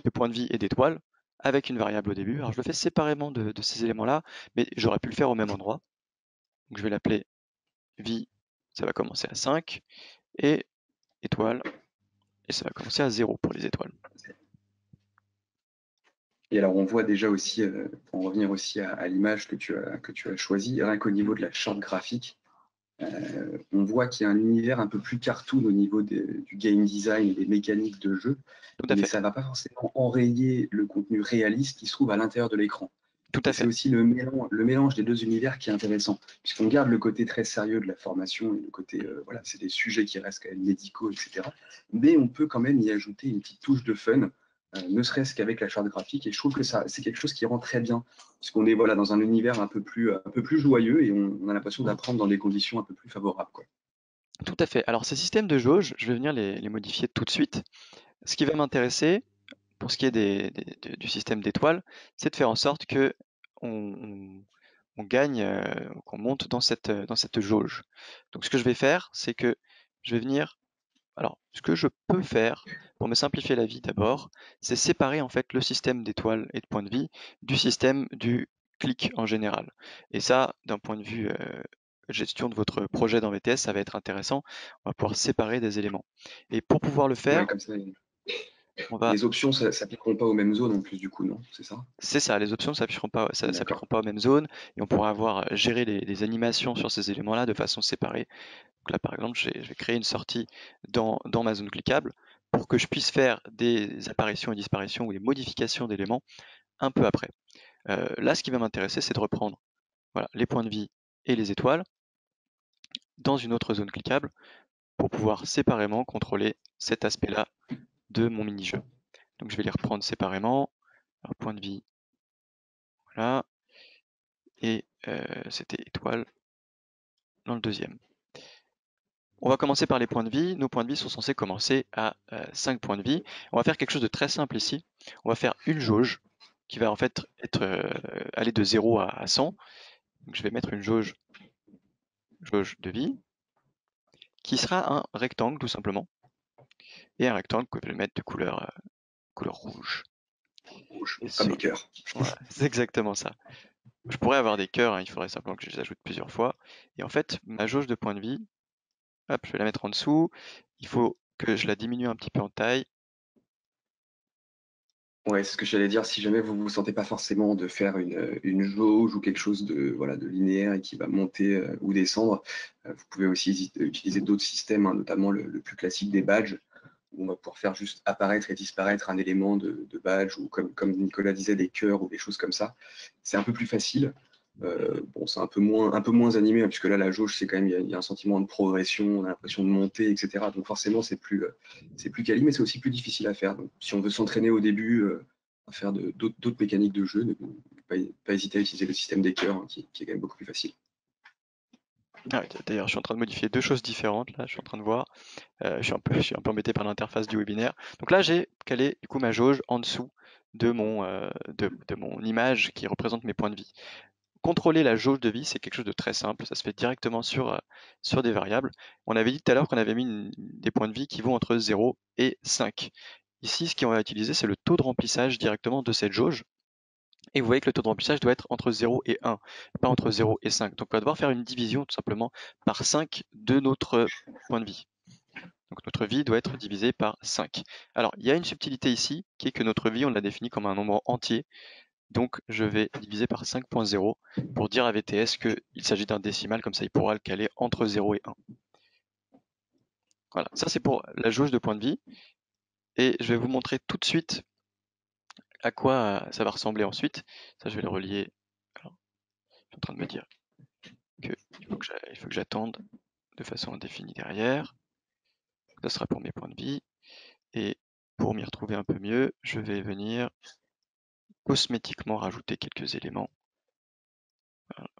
de points de vie et d'étoiles avec une variable au début. Alors je le fais séparément de ces éléments-là, mais j'aurais pu le faire au même endroit. Donc je vais l'appeler vie, ça va commencer à 5, et étoile, et ça va commencer à 0 pour les étoiles. Et alors, on voit déjà aussi, pour en revenir aussi à l'image que tu as choisie, rien qu'au niveau de la charte graphique, on voit qu'il y a un univers un peu plus cartoon au niveau du game design et des mécaniques de jeu, mais ça ne va pas forcément enrayer le contenu réaliste qui se trouve à l'intérieur de l'écran. Tout à Et c'est fait. aussi le mélange des deux univers qui est intéressant, puisqu'on garde le côté très sérieux de la formation et le côté, voilà, c'est des sujets qui restent quand même médicaux, etc. Mais on peut quand même y ajouter une petite touche de fun, ne serait-ce qu'avec la charte graphique. Et je trouve que c'est quelque chose qui rend très bien, puisqu'on est voilà, dans un univers un peu plus joyeux et on a l'impression d'apprendre dans des conditions un peu plus favorables, quoi. Tout à fait. Alors ces systèmes de jauge, je vais venir les modifier tout de suite. Ce qui va m'intéresser, pour ce qui est du système d'étoiles, c'est de faire en sorte que on gagne, qu'on monte dans cette jauge. Donc ce que je vais faire, c'est que je vais venir. Alors, ce que je peux faire pour me simplifier la vie d'abord, c'est séparer en fait le système d'étoiles et de points de vie du système du clic en général. Et ça, d'un point de vue gestion de votre projet dans VTS, ça va être intéressant. On va pouvoir séparer des éléments. Et pour pouvoir le faire, Ouais, comme ça, on va. les options ne s'appliqueront pas aux mêmes zones en plus, du coup, non? C'est ça? C'est ça, les options ne s'appliqueront D'accord. pas aux mêmes zones et on pourra avoir géré les animations sur ces éléments-là de façon séparée. Donc là, par exemple, je vais créer une sortie dans ma zone cliquable pour que je puisse faire des apparitions et disparitions ou des modifications d'éléments un peu après. Là, ce qui va m'intéresser, c'est de reprendre voilà, les points de vie et les étoiles dans une autre zone cliquable pour pouvoir séparément contrôler cet aspect-là de mon mini-jeu. Donc je vais les reprendre séparément. Alors, point de vie, voilà, et c'était étoile dans le deuxième. On va commencer par les points de vie. Nos points de vie sont censés commencer à 5 points de vie. On va faire quelque chose de très simple ici. On va faire une jauge qui va en fait aller de 0 à 100. Donc je vais mettre une jauge de vie qui sera un rectangle tout simplement. Et un rectangle que je vais mettre de couleur rouge. Rouge, Et comme les cœurs. voilà, c'est exactement ça. je pourrais avoir des cœurs, hein, il faudrait simplement que je les ajoute plusieurs fois. Et en fait, ma jauge de points de vie, hop, je vais la mettre en dessous. Il faut que je la diminue un petit peu en taille. Ouais, c'est ce que j'allais dire. Si jamais vous ne vous sentez pas forcément de faire une jauge ou quelque chose de, voilà, de linéaire et qui va monter ou descendre, vous pouvez aussi utiliser d'autres systèmes, hein, notamment le plus classique des badges, où on va pouvoir faire juste apparaître et disparaître un élément de badge, ou comme Nicolas disait, des cœurs ou des choses comme ça. C'est un peu plus facile. Bon, c'est un peu moins animé, hein, puisque là, la jauge, c'est quand même, il y a un sentiment de progression, on a l'impression de monter, etc. Donc forcément, c'est plus quali, mais c'est aussi plus difficile à faire. Donc, si on veut s'entraîner au début à faire d'autres mécaniques de jeu, ne pas hésiter à utiliser le système des cœurs, hein, qui est quand même beaucoup plus facile. Ah, d'ailleurs, je suis en train de modifier deux choses différentes, là, je suis en train de voir. Je suis un peu embêté par l'interface du webinaire. Donc là, j'ai calé du coup ma jauge en dessous de mon image qui représente mes points de vie. Contrôler la jauge de vie, c'est quelque chose de très simple, ça se fait directement sur des variables. On avait dit tout à l'heure qu'on avait mis des points de vie qui vont entre 0 et 5. Ici, ce qu'on va utiliser, c'est le taux de remplissage directement de cette jauge. Et vous voyez que le taux de remplissage doit être entre 0 et 1, pas entre 0 et 5. Donc on va devoir faire une division tout simplement par 5 de notre point de vie. Donc notre vie doit être divisée par 5. Alors il y a une subtilité ici qui est que notre vie, on l'a définie comme un nombre entier. Donc je vais diviser par 5.0 pour dire à VTS qu'il s'agit d'un décimal, comme ça il pourra le caler entre 0 et 1. Voilà, ça c'est pour la jauge de points de vie. Et je vais vous montrer tout de suite à quoi ça va ressembler ensuite. Ça je vais le relier. Alors, je suis en train de me dire qu'il faut que j'attende de façon indéfinie derrière. Ça sera pour mes points de vie. Et pour m'y retrouver un peu mieux, je vais venir cosmétiquement rajouter quelques éléments.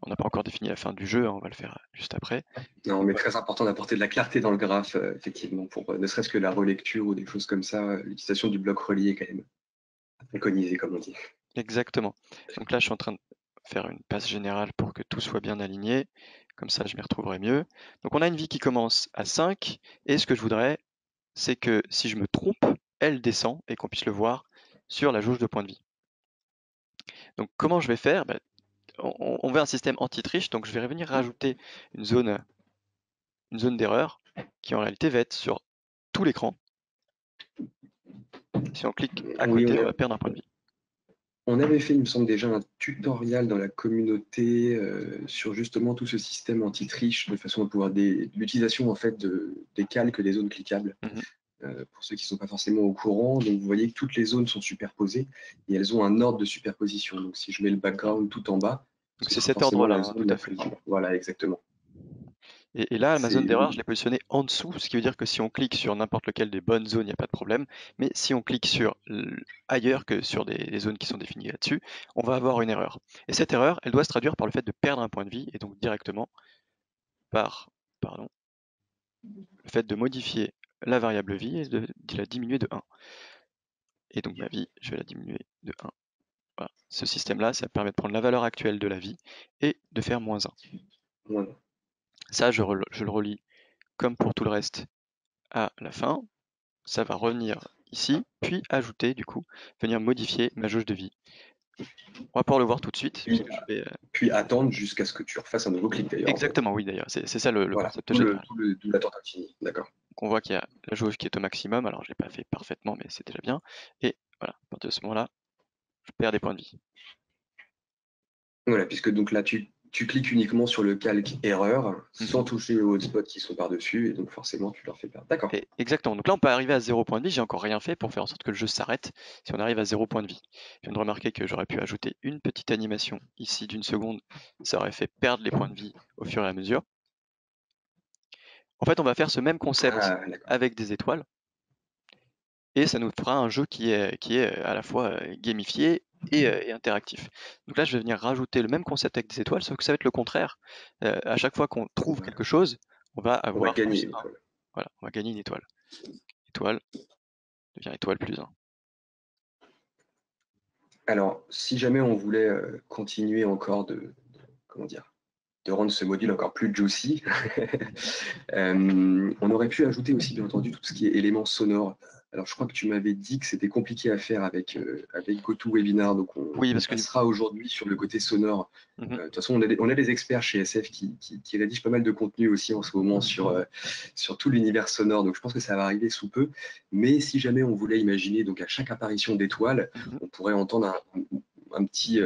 On n'a pas encore défini la fin du jeu, hein, on va le faire juste après. Non, mais très important d'apporter de la clarté dans le graphe, effectivement, pour ne serait-ce que la relecture ou des choses comme ça. L'utilisation du bloc relié, quand même, préconisé, comme on dit. Exactement. Donc là, je suis en train de faire une passe générale pour que tout soit bien aligné. Comme ça, je m'y retrouverai mieux. Donc on a une vie qui commence à 5. Et ce que je voudrais, c'est que si je me trompe, elle descend et qu'on puisse le voir sur la jauge de points de vie. Donc comment je vais faire? On veut un système anti-triche, donc je vais revenir rajouter une zone d'erreur qui en réalité va être sur tout l'écran. Si on clique à Oui, côté, on va perdre un point de vie. on avait fait, il me semble, déjà un tutoriel dans la communauté sur justement tout ce système anti-triche, de façon à pouvoir l'utilisation en fait des calques des zones cliquables. Pour ceux qui ne sont pas forcément au courant, donc vous voyez que toutes les zones sont superposées et elles ont un ordre de superposition. Donc si je mets le background tout en bas, C'est cet ordre-là, hein, tout à fait. Voilà, exactement. Et là, ma zone d'erreur, je l'ai positionnée en dessous, ce qui veut dire que si on clique sur n'importe lequel des bonnes zones, il n'y a pas de problème. Mais si on clique sur ailleurs que sur des zones qui sont définies là-dessus, on va avoir une erreur. Et cette erreur, elle doit se traduire par le fait de perdre un point de vie, et donc directement par le fait de modifier la variable vie et de la diminuer de 1. Et donc ma vie, je vais la diminuer de 1. Voilà. Ce système-là, ça permet de prendre la valeur actuelle de la vie et de faire moins 1. Voilà. Ça, je le relie comme pour tout le reste à la fin. Ça va revenir ici, puis ajouter du coup, venir modifier ma jauge de vie. On va pouvoir le voir tout de suite. Puis attendre jusqu'à ce que tu refasses un nouveau clic d'ailleurs. Exactement, oui d'ailleurs, c'est ça le voilà, concept général. D'où l'attente infinie, d'accord. Donc on voit qu'il y a la jauge qui est au maximum, alors je l'ai pas fait parfaitement, mais c'est déjà bien. Et voilà, à partir de ce moment-là, je perds des points de vie. Voilà, puisque donc là, tu cliques uniquement sur le calque erreur, sans toucher aux hotspots qui sont par-dessus, et donc forcément, tu leur fais perdre. D'accord. Exactement. Donc là, on peut arriver à 0 point de vie. J'ai encore rien fait pour faire en sorte que le jeu s'arrête si on arrive à 0 point de vie. Je viens de remarquer que j'aurais pu ajouter une petite animation ici d'une seconde. Ça aurait fait perdre les points de vie au fur et à mesure. En fait, on va faire ce même concept avec des étoiles. Et ça nous fera un jeu qui est à la fois gamifié et interactif. Donc là, je vais venir rajouter le même concept avec des étoiles, sauf que ça va être le contraire. À chaque fois qu'on trouve quelque chose, on va avoir gagner plus 1. Voilà, on va gagner une étoile. Étoile devient étoile plus 1. Alors, si jamais on voulait continuer encore de rendre ce module encore plus juicy, on aurait pu ajouter aussi, bien entendu, tout ce qui est éléments sonores. Alors, je crois que tu m'avais dit que c'était compliqué à faire avec GoToWebinar, donc Oui, on parce que passera aujourd'hui sur le côté sonore. Mhm. De toute façon, on a des experts chez SF qui rédigent pas mal de contenu aussi en ce moment sur tout l'univers sonore, donc je pense que ça va arriver sous peu. Mais si jamais on voulait imaginer, donc à chaque apparition d'étoiles, Mhm. on pourrait entendre un petit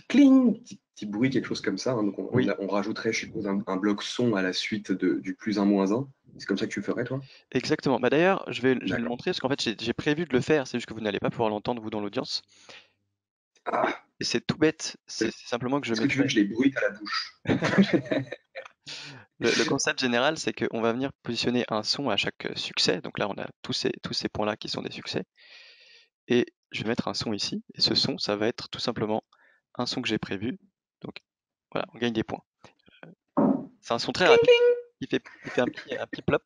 cling, petit bruit, quelque chose comme ça, hein. Donc Oui, on rajouterait, je suppose, un bloc son à la suite du +1, -1. C'est comme ça que tu ferais, toi? exactement. Bah d'ailleurs, je vais le D'accord. montrer parce qu'en fait, j'ai prévu de le faire. C'est juste que vous n'allez pas pouvoir l'entendre, vous, dans l'audience. Ah, Et c'est tout bête. C'est simplement que je est-ce que tu veux mettrai. que je les bruite à la bouche? Le concept général, c'est qu'on va venir positionner un son à chaque succès. Donc là, on a tous ces points-là qui sont des succès. Et je vais mettre un son ici. Et ce son, ça va être tout simplement un son que j'ai prévu. Donc voilà, on gagne des points. C'est un son très rapide. Il fait un petit plop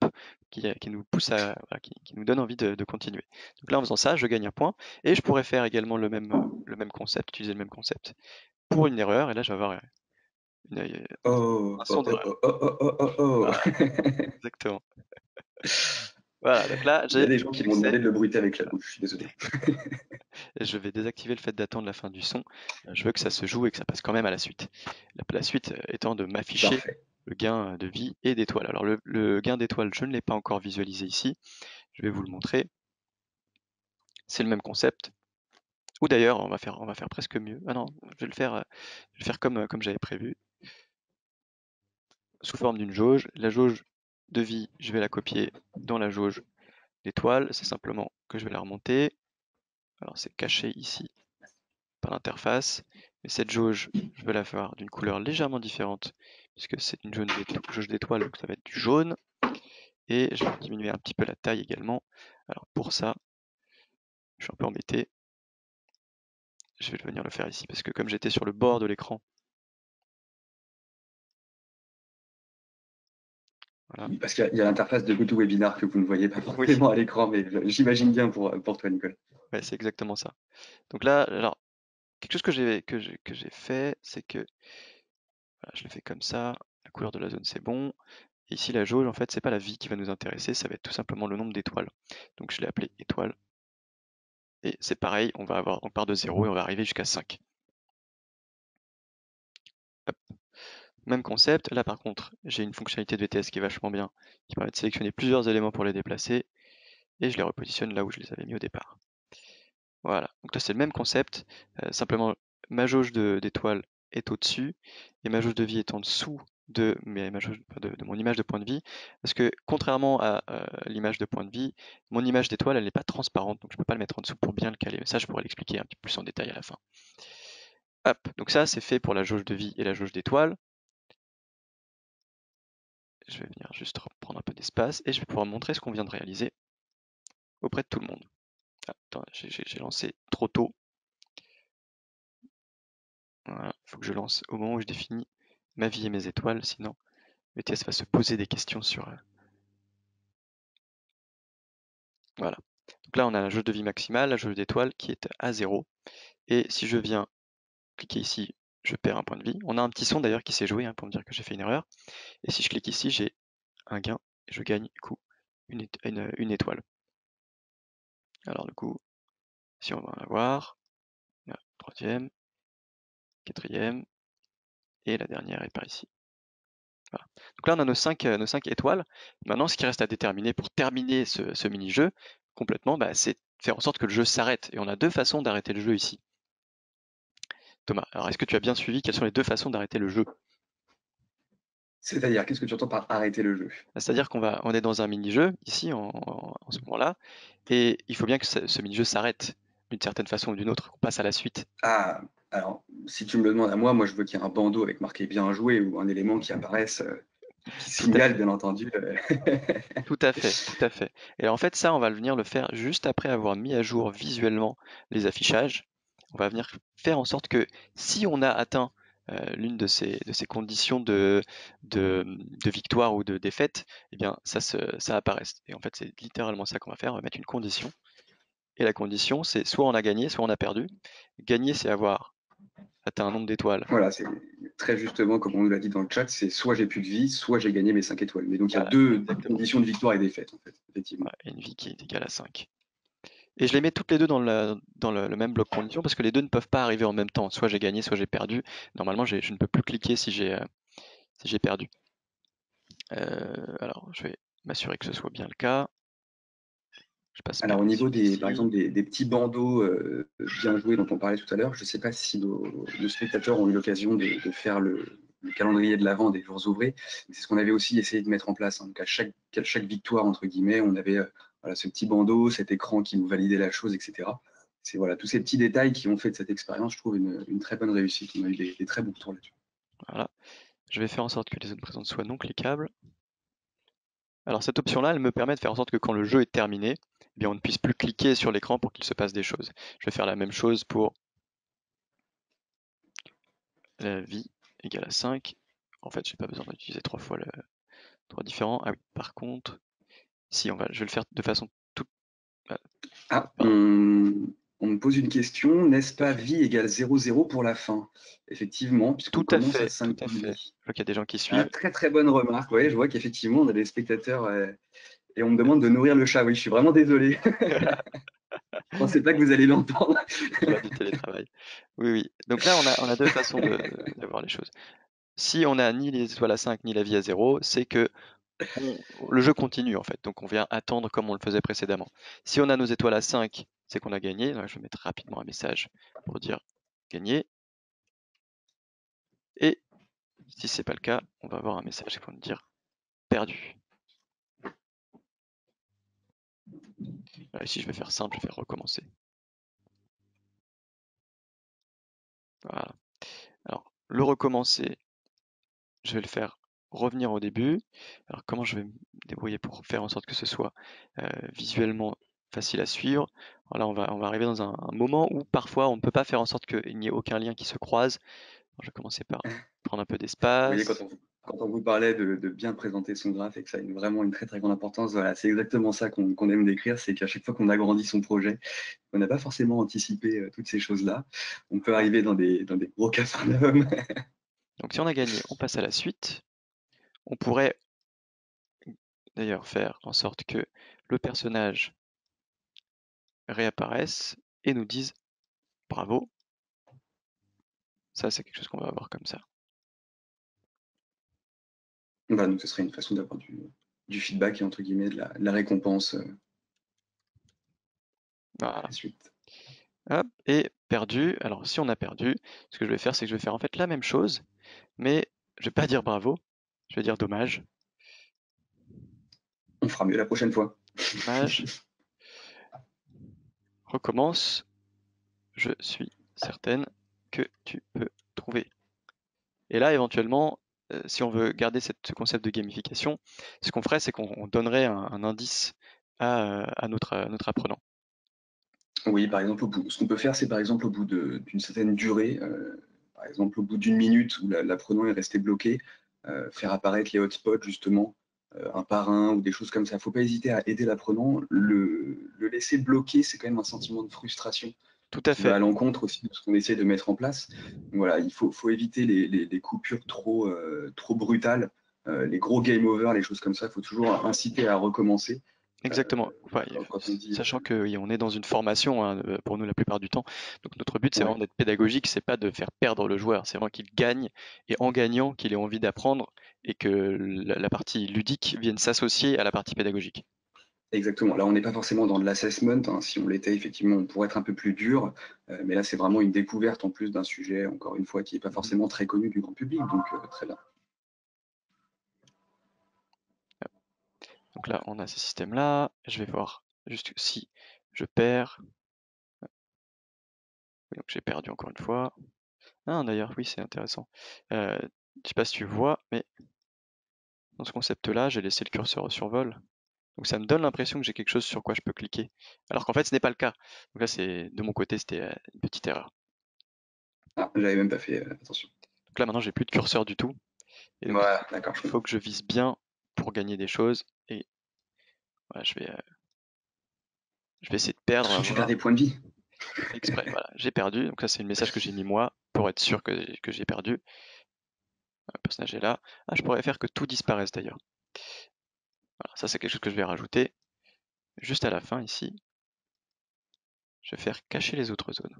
qui nous pousse voilà, qui nous donne envie de continuer. Donc là, en faisant ça, je gagne un point. Et je pourrais faire également le même concept, utiliser le même concept pour une erreur. Et là, je vais avoir Oh, un oh, son oh, d'erreur. oh, oh, oh, oh, oh. Voilà, exactement. Voilà, donc là, Il y a j'ai des le gens qui m'ont succès. demandé de le bruiter avec la bouche, je suis désolé. Et je vais désactiver le fait d'attendre la fin du son. Je veux que ça se joue et que ça passe quand même à la suite. La suite étant de m'afficher Parfait. le gain de vie et d'étoiles. Alors le gain d'étoiles, je ne l'ai pas encore visualisé ici. Je vais vous le montrer. C'est le même concept. Ou d'ailleurs, on va faire presque mieux. Ah non, je vais le faire comme j'avais prévu, sous forme d'une jauge. La jauge de vie, je vais la copier dans la jauge d'étoiles. C'est simplement que je vais la remonter. Alors c'est caché ici par l'interface. Mais cette jauge, je vais la faire d'une couleur légèrement différente, puisque c'est une jauge d'étoiles, donc ça va être du jaune. Et je vais diminuer un petit peu la taille également. Alors pour ça, je suis un peu embêté. Je vais venir le faire ici, parce que comme j'étais sur le bord de l'écran, voilà. Oui, parce qu'il y a l'interface de GoToWebinar que vous ne voyez pas Oui, forcément à l'écran, mais j'imagine bien pour toi, Nicole. ouais, c'est exactement ça. Donc là, alors, quelque chose que j'ai fait, c'est que voilà, je le fais comme ça. La couleur de la zone, c'est bon. Et ici, la jauge, en fait, c'est pas la vie qui va nous intéresser, ça va être tout simplement le nombre d'étoiles. Donc je l'ai appelé étoile. Et c'est pareil, on part de 0 et on va arriver jusqu'à 5. Hop. Même concept. Là, par contre, j'ai une fonctionnalité de VTS qui est vachement bien, qui permet de sélectionner plusieurs éléments pour les déplacer. Et je les repositionne là où je les avais mis au départ. Voilà. Donc là, c'est le même concept. Simplement, ma jauge d'étoiles est au-dessus et ma jauge de vie est en dessous de mon image de point de vie. Parce que contrairement à l'image de point de vie, mon image d'étoile, elle n'est pas transparente, donc je ne peux pas le mettre en dessous pour bien le caler. Mais ça, je pourrais l'expliquer un petit peu plus en détail à la fin. Hop, donc ça, c'est fait pour la jauge de vie et la jauge d'étoiles. Je vais venir juste prendre un peu d'espace et je vais pouvoir montrer ce qu'on vient de réaliser auprès de tout le monde. Ah, attends, j'ai lancé trop tôt. Voilà, il faut que je lance au moment où je définis ma vie et mes étoiles, sinon VTS va se poser des questions sur... Voilà. Donc là, on a la jauge de vie maximale, la jauge d'étoiles qui est à 0. Et si je viens cliquer ici, je perds un point de vie. On a un petit son d'ailleurs qui s'est joué pour me dire que j'ai fait une erreur. Et si je clique ici, j'ai un gain et je gagne du coup une étoile. Alors du coup, si on va en avoir, la troisième, quatrième, et la dernière est par ici. Voilà. Donc là, on a nos 5 étoiles. Maintenant, ce qui reste à déterminer pour terminer ce mini-jeu complètement, c'est faire en sorte que le jeu s'arrête. Et on a deux façons d'arrêter le jeu ici. Thomas, alors est-ce que tu as bien suivi quelles sont les deux façons d'arrêter le jeu? C'est-à-dire, qu'est-ce que tu entends par arrêter le jeu? C'est-à-dire on est dans un mini-jeu, ici, en ce moment-là, et il faut bien que ce mini-jeu s'arrête d'une certaine façon ou d'une autre, qu'on passe à la suite. Ah, alors, si tu me le demandes à moi, je veux qu'il y ait un bandeau avec marqué bien joué ou un élément qui apparaisse, qui Tout à signale, fait, bien entendu. tout à fait, tout à fait. Et en fait, ça, on va venir le faire juste après avoir mis à jour visuellement les affichages. On va venir faire en sorte que si on a atteint l'une de ces conditions de victoire ou de défaite, eh bien ça apparaisse. Et en fait, c'est littéralement ça qu'on va faire. On va mettre une condition. Et la condition, c'est soit on a gagné, soit on a perdu. Gagner, c'est avoir atteint un nombre d'étoiles. Voilà, c'est très justement, comme on nous l'a dit dans le chat, c'est soit j'ai plus de vie, soit j'ai gagné mes 5 étoiles. Mais donc il y a Voilà, deux exactement. conditions de victoire et défaite, en fait, effectivement. Voilà, et une vie qui est égale à 5. Et je les mets toutes les deux dans le même bloc condition parce que les deux ne peuvent pas arriver en même temps. Soit j'ai gagné, soit j'ai perdu. Normalement, je ne peux plus cliquer si j'ai perdu. Alors, je vais m'assurer que ce soit bien le cas. Je passe Alors au niveau par ici. exemple, des petits bandeaux bien joués dont on parlait tout à l'heure, je ne sais pas si nos spectateurs ont eu l'occasion de faire le calendrier de l'Avent des jours ouvrés. C'est ce qu'on avait aussi essayé de mettre en place. Hein. Donc à chaque victoire, entre guillemets, on avait voilà, ce petit bandeau, cet écran qui nous validait la chose, etc. C'est voilà, tous ces petits détails qui ont fait de cette expérience, je trouve, une très bonne réussite. On a eu des très bons retours là-dessus. Voilà. Je vais faire en sorte que les zones présentes soient non cliquables. Alors cette option-là, elle me permet de faire en sorte que quand le jeu est terminé, eh bien, on ne puisse plus cliquer sur l'écran pour qu'il se passe des choses. Je vais faire la même chose pour la vie égale à 5. En fait, j'ai pas besoin d'utiliser 3 fois 3 différents. Ah oui, par contre, si je vais le faire de façon toute. Ah, Pardon. on me pose une question, n'est-ce pas vie égale 0,0 pour la fin? Effectivement, puisqu'on Tout à commence à fait, 5 tout à points de fait. vie. Je vois qu'il y a des gens qui Ah, suivent. très très bonne remarque, ouais, je vois qu'effectivement on a des spectateurs et on me demande de nourrir le chat, oui, je suis vraiment désolé. Je pensais pas que vous alliez l'entendre. Joie du télétravail. Oui, oui. Donc là, on a deux façons de voir les choses. Si on n'a ni les étoiles à 5 ni la vie à 0, c'est que le jeu continue en fait. Donc on vient attendre comme on le faisait précédemment. Si on a nos étoiles à 5, c'est qu'on a gagné. Donc, je vais mettre rapidement un message pour dire gagné. Et si c'est pas le cas, on va avoir un message qui va nous dire perdu. Alors ici, je vais faire simple, je vais faire recommencer. Voilà. Alors, le recommencer, je vais le faire revenir au début. Alors, comment je vais me débrouiller pour faire en sorte que ce soit visuellement facile à suivre? Alors là, on va arriver dans un moment où parfois on ne peut pas faire en sorte qu'il n'y ait aucun lien qui se croise. Alors, je vais commencer par prendre un peu Vous voyez, d'espace. quand on vous parlait de bien présenter son graphe et que ça a vraiment une très très grande importance, voilà, c'est exactement ça qu'on aime décrire, c'est qu'à chaque fois qu'on agrandit son projet, on n'a pas forcément anticipé toutes ces choses-là. On peut arriver dans des gros capharnaüm. Donc, si on a gagné, on passe à la suite. On pourrait d'ailleurs faire en sorte que le personnage réapparaisse et nous dise bravo. Ça, c'est quelque chose qu'on va avoir comme ça. Voilà, donc ce serait une façon d'avoir du feedback et entre guillemets de la récompense Voilà. à la suite. Hop, et perdu. Alors, si on a perdu, ce que je vais faire, c'est que je vais faire en fait la même chose, mais je vais pas dire bravo, je vais dire dommage. On fera mieux la prochaine fois. Dommage. Recommence. Je suis certaine que tu peux trouver. Et là, éventuellement, si on veut garder ce concept de gamification, ce qu'on ferait, c'est qu'on donnerait un indice à notre apprenant. Oui, par exemple, ce qu'on peut faire, c'est par exemple au bout d'une certaine durée, par exemple au bout d'une minute où l'apprenant est resté bloqué, faire apparaître les hotspots justement, un par un ou des choses comme ça. Il ne faut pas hésiter à aider l'apprenant. Le laisser bloqué, c'est quand même un sentiment de frustration Tout à qui va fait. à l'encontre aussi de ce qu'on essaie de mettre en place. Donc voilà, il faut éviter les coupures trop brutales, les gros game over, les choses comme ça. Il faut toujours inciter à recommencer. Exactement. Enfin, Quand on dit sachant que oui, on est dans une formation hein, pour nous la plupart du temps. Donc notre but c'est ouais. vraiment d'être pédagogique, c'est pas de faire perdre le joueur, c'est vraiment qu'il gagne et en gagnant qu'il ait envie d'apprendre et que la partie ludique vienne s'associer à la partie pédagogique. Exactement. Là, on n'est pas forcément dans de l'assessment. Hein. Si on l'était, effectivement, on pourrait être un peu plus dur. Mais là, c'est vraiment une découverte en plus d'un sujet, encore une fois, qui n'est pas forcément très connu du grand public. Donc, très bien. Donc là, on a ce système-là. Je vais voir juste si je perds. Oui, donc j'ai perdu encore une fois. Ah, d'ailleurs, oui, c'est intéressant. Je sais pas si tu vois, mais dans ce concept-là, j'ai laissé le curseur au survol. Donc ça me donne l'impression que j'ai quelque chose sur quoi je peux cliquer. Alors qu'en fait, ce n'est pas le cas. Donc là, de mon côté, c'était une petite erreur. Ah, j'avais même pas fait attention. Donc là, maintenant, j'ai plus de curseur du tout. Et donc, Voilà, d'accord, je il faut comprends. que je vise bien pour gagner des choses. Et voilà, je vais essayer de perdre. On va Attention, tu perds voir. des points de vie. J'ai fait exprès. Voilà, j'ai perdu. Donc ça, c'est le message que j'ai mis moi pour être sûr que j'ai perdu. Le personnage est là. Ah, je pourrais faire que tout disparaisse d'ailleurs. Voilà, ça c'est quelque chose que je vais rajouter juste à la fin ici. Je vais faire cacher les autres zones.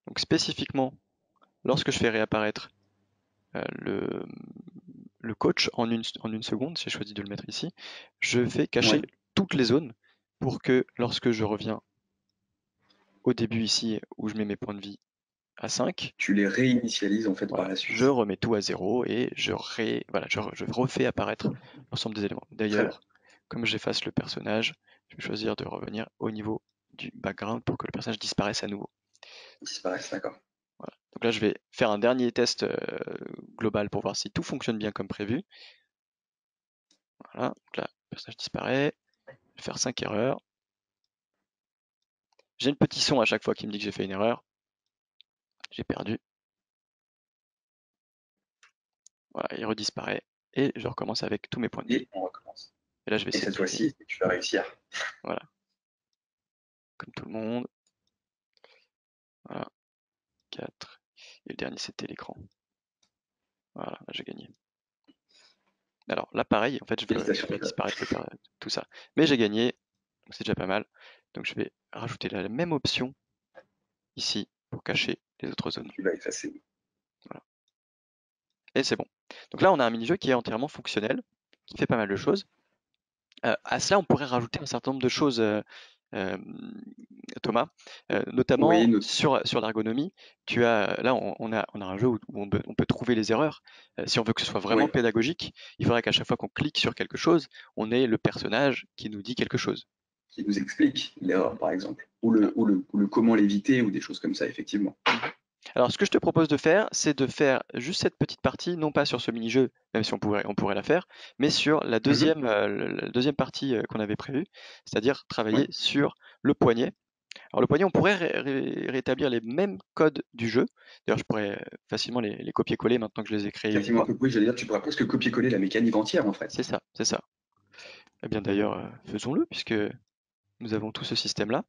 Donc spécifiquement, lorsque je fais réapparaître le coach en une seconde, j'ai choisi de le mettre ici, je vais cacher toutes les zones pour que lorsque je reviens au début ici où je mets mes points de vie à 5, tu les réinitialises en fait voilà, par la suite. je remets tout à 0 et je refais apparaître l'ensemble des éléments. D'ailleurs, comme j'efface le personnage, je vais choisir de revenir au niveau du background pour que le personnage disparaisse à nouveau. Disparaissent, d'accord. Voilà. Donc là, je vais faire un dernier test global pour voir si tout fonctionne bien comme prévu. Voilà, donc là, le personnage disparaît. Je vais faire 5 erreurs. J'ai le petit son à chaque fois qui me dit que j'ai fait une erreur. J'ai perdu. Voilà, il redisparaît. Et je recommence avec tous mes points de vie. Et on recommence. Et là, je vais Et essayer cette de gagner. fois-ci, tu vas réussir. Voilà. Comme tout le monde. Voilà. 4. Et le dernier, c'était l'écran. Voilà, là, j'ai gagné. Alors là, pareil, en fait, je vais disparaître tout ça. Mais j'ai gagné, donc c'est déjà pas mal. Donc je vais rajouter la même option ici pour cacher les autres zones. Tu vas effacer. Voilà. Et c'est bon. Donc là, on a un mini-jeu qui est entièrement fonctionnel, qui fait pas mal de choses. À cela, on pourrait rajouter un certain nombre de choses, Thomas, notamment sur l'ergonomie. Là, on a un jeu où on peut trouver les erreurs. Si on veut que ce soit vraiment pédagogique, il faudrait qu'à chaque fois qu'on clique sur quelque chose, on ait le personnage qui nous dit quelque chose. Qui nous explique l'erreur, par exemple, ou le comment l'éviter, ou des choses comme ça, effectivement. Alors, ce que je te propose de faire, c'est de faire juste cette petite partie, non pas sur ce mini-jeu, même si on pourrait la faire, mais sur la deuxième partie qu'on avait prévue, c'est-à-dire travailler sur le poignet. Alors le poignet, on pourrait rétablir les mêmes codes du jeu. D'ailleurs, je pourrais facilement les copier-coller maintenant que je les ai créés une fois. Oui, j'allais dire, tu pourrais presque copier-coller la mécanique entière, en fait. C'est ça, c'est ça. Eh bien d'ailleurs, faisons-le, puisque nous avons tout ce système-là.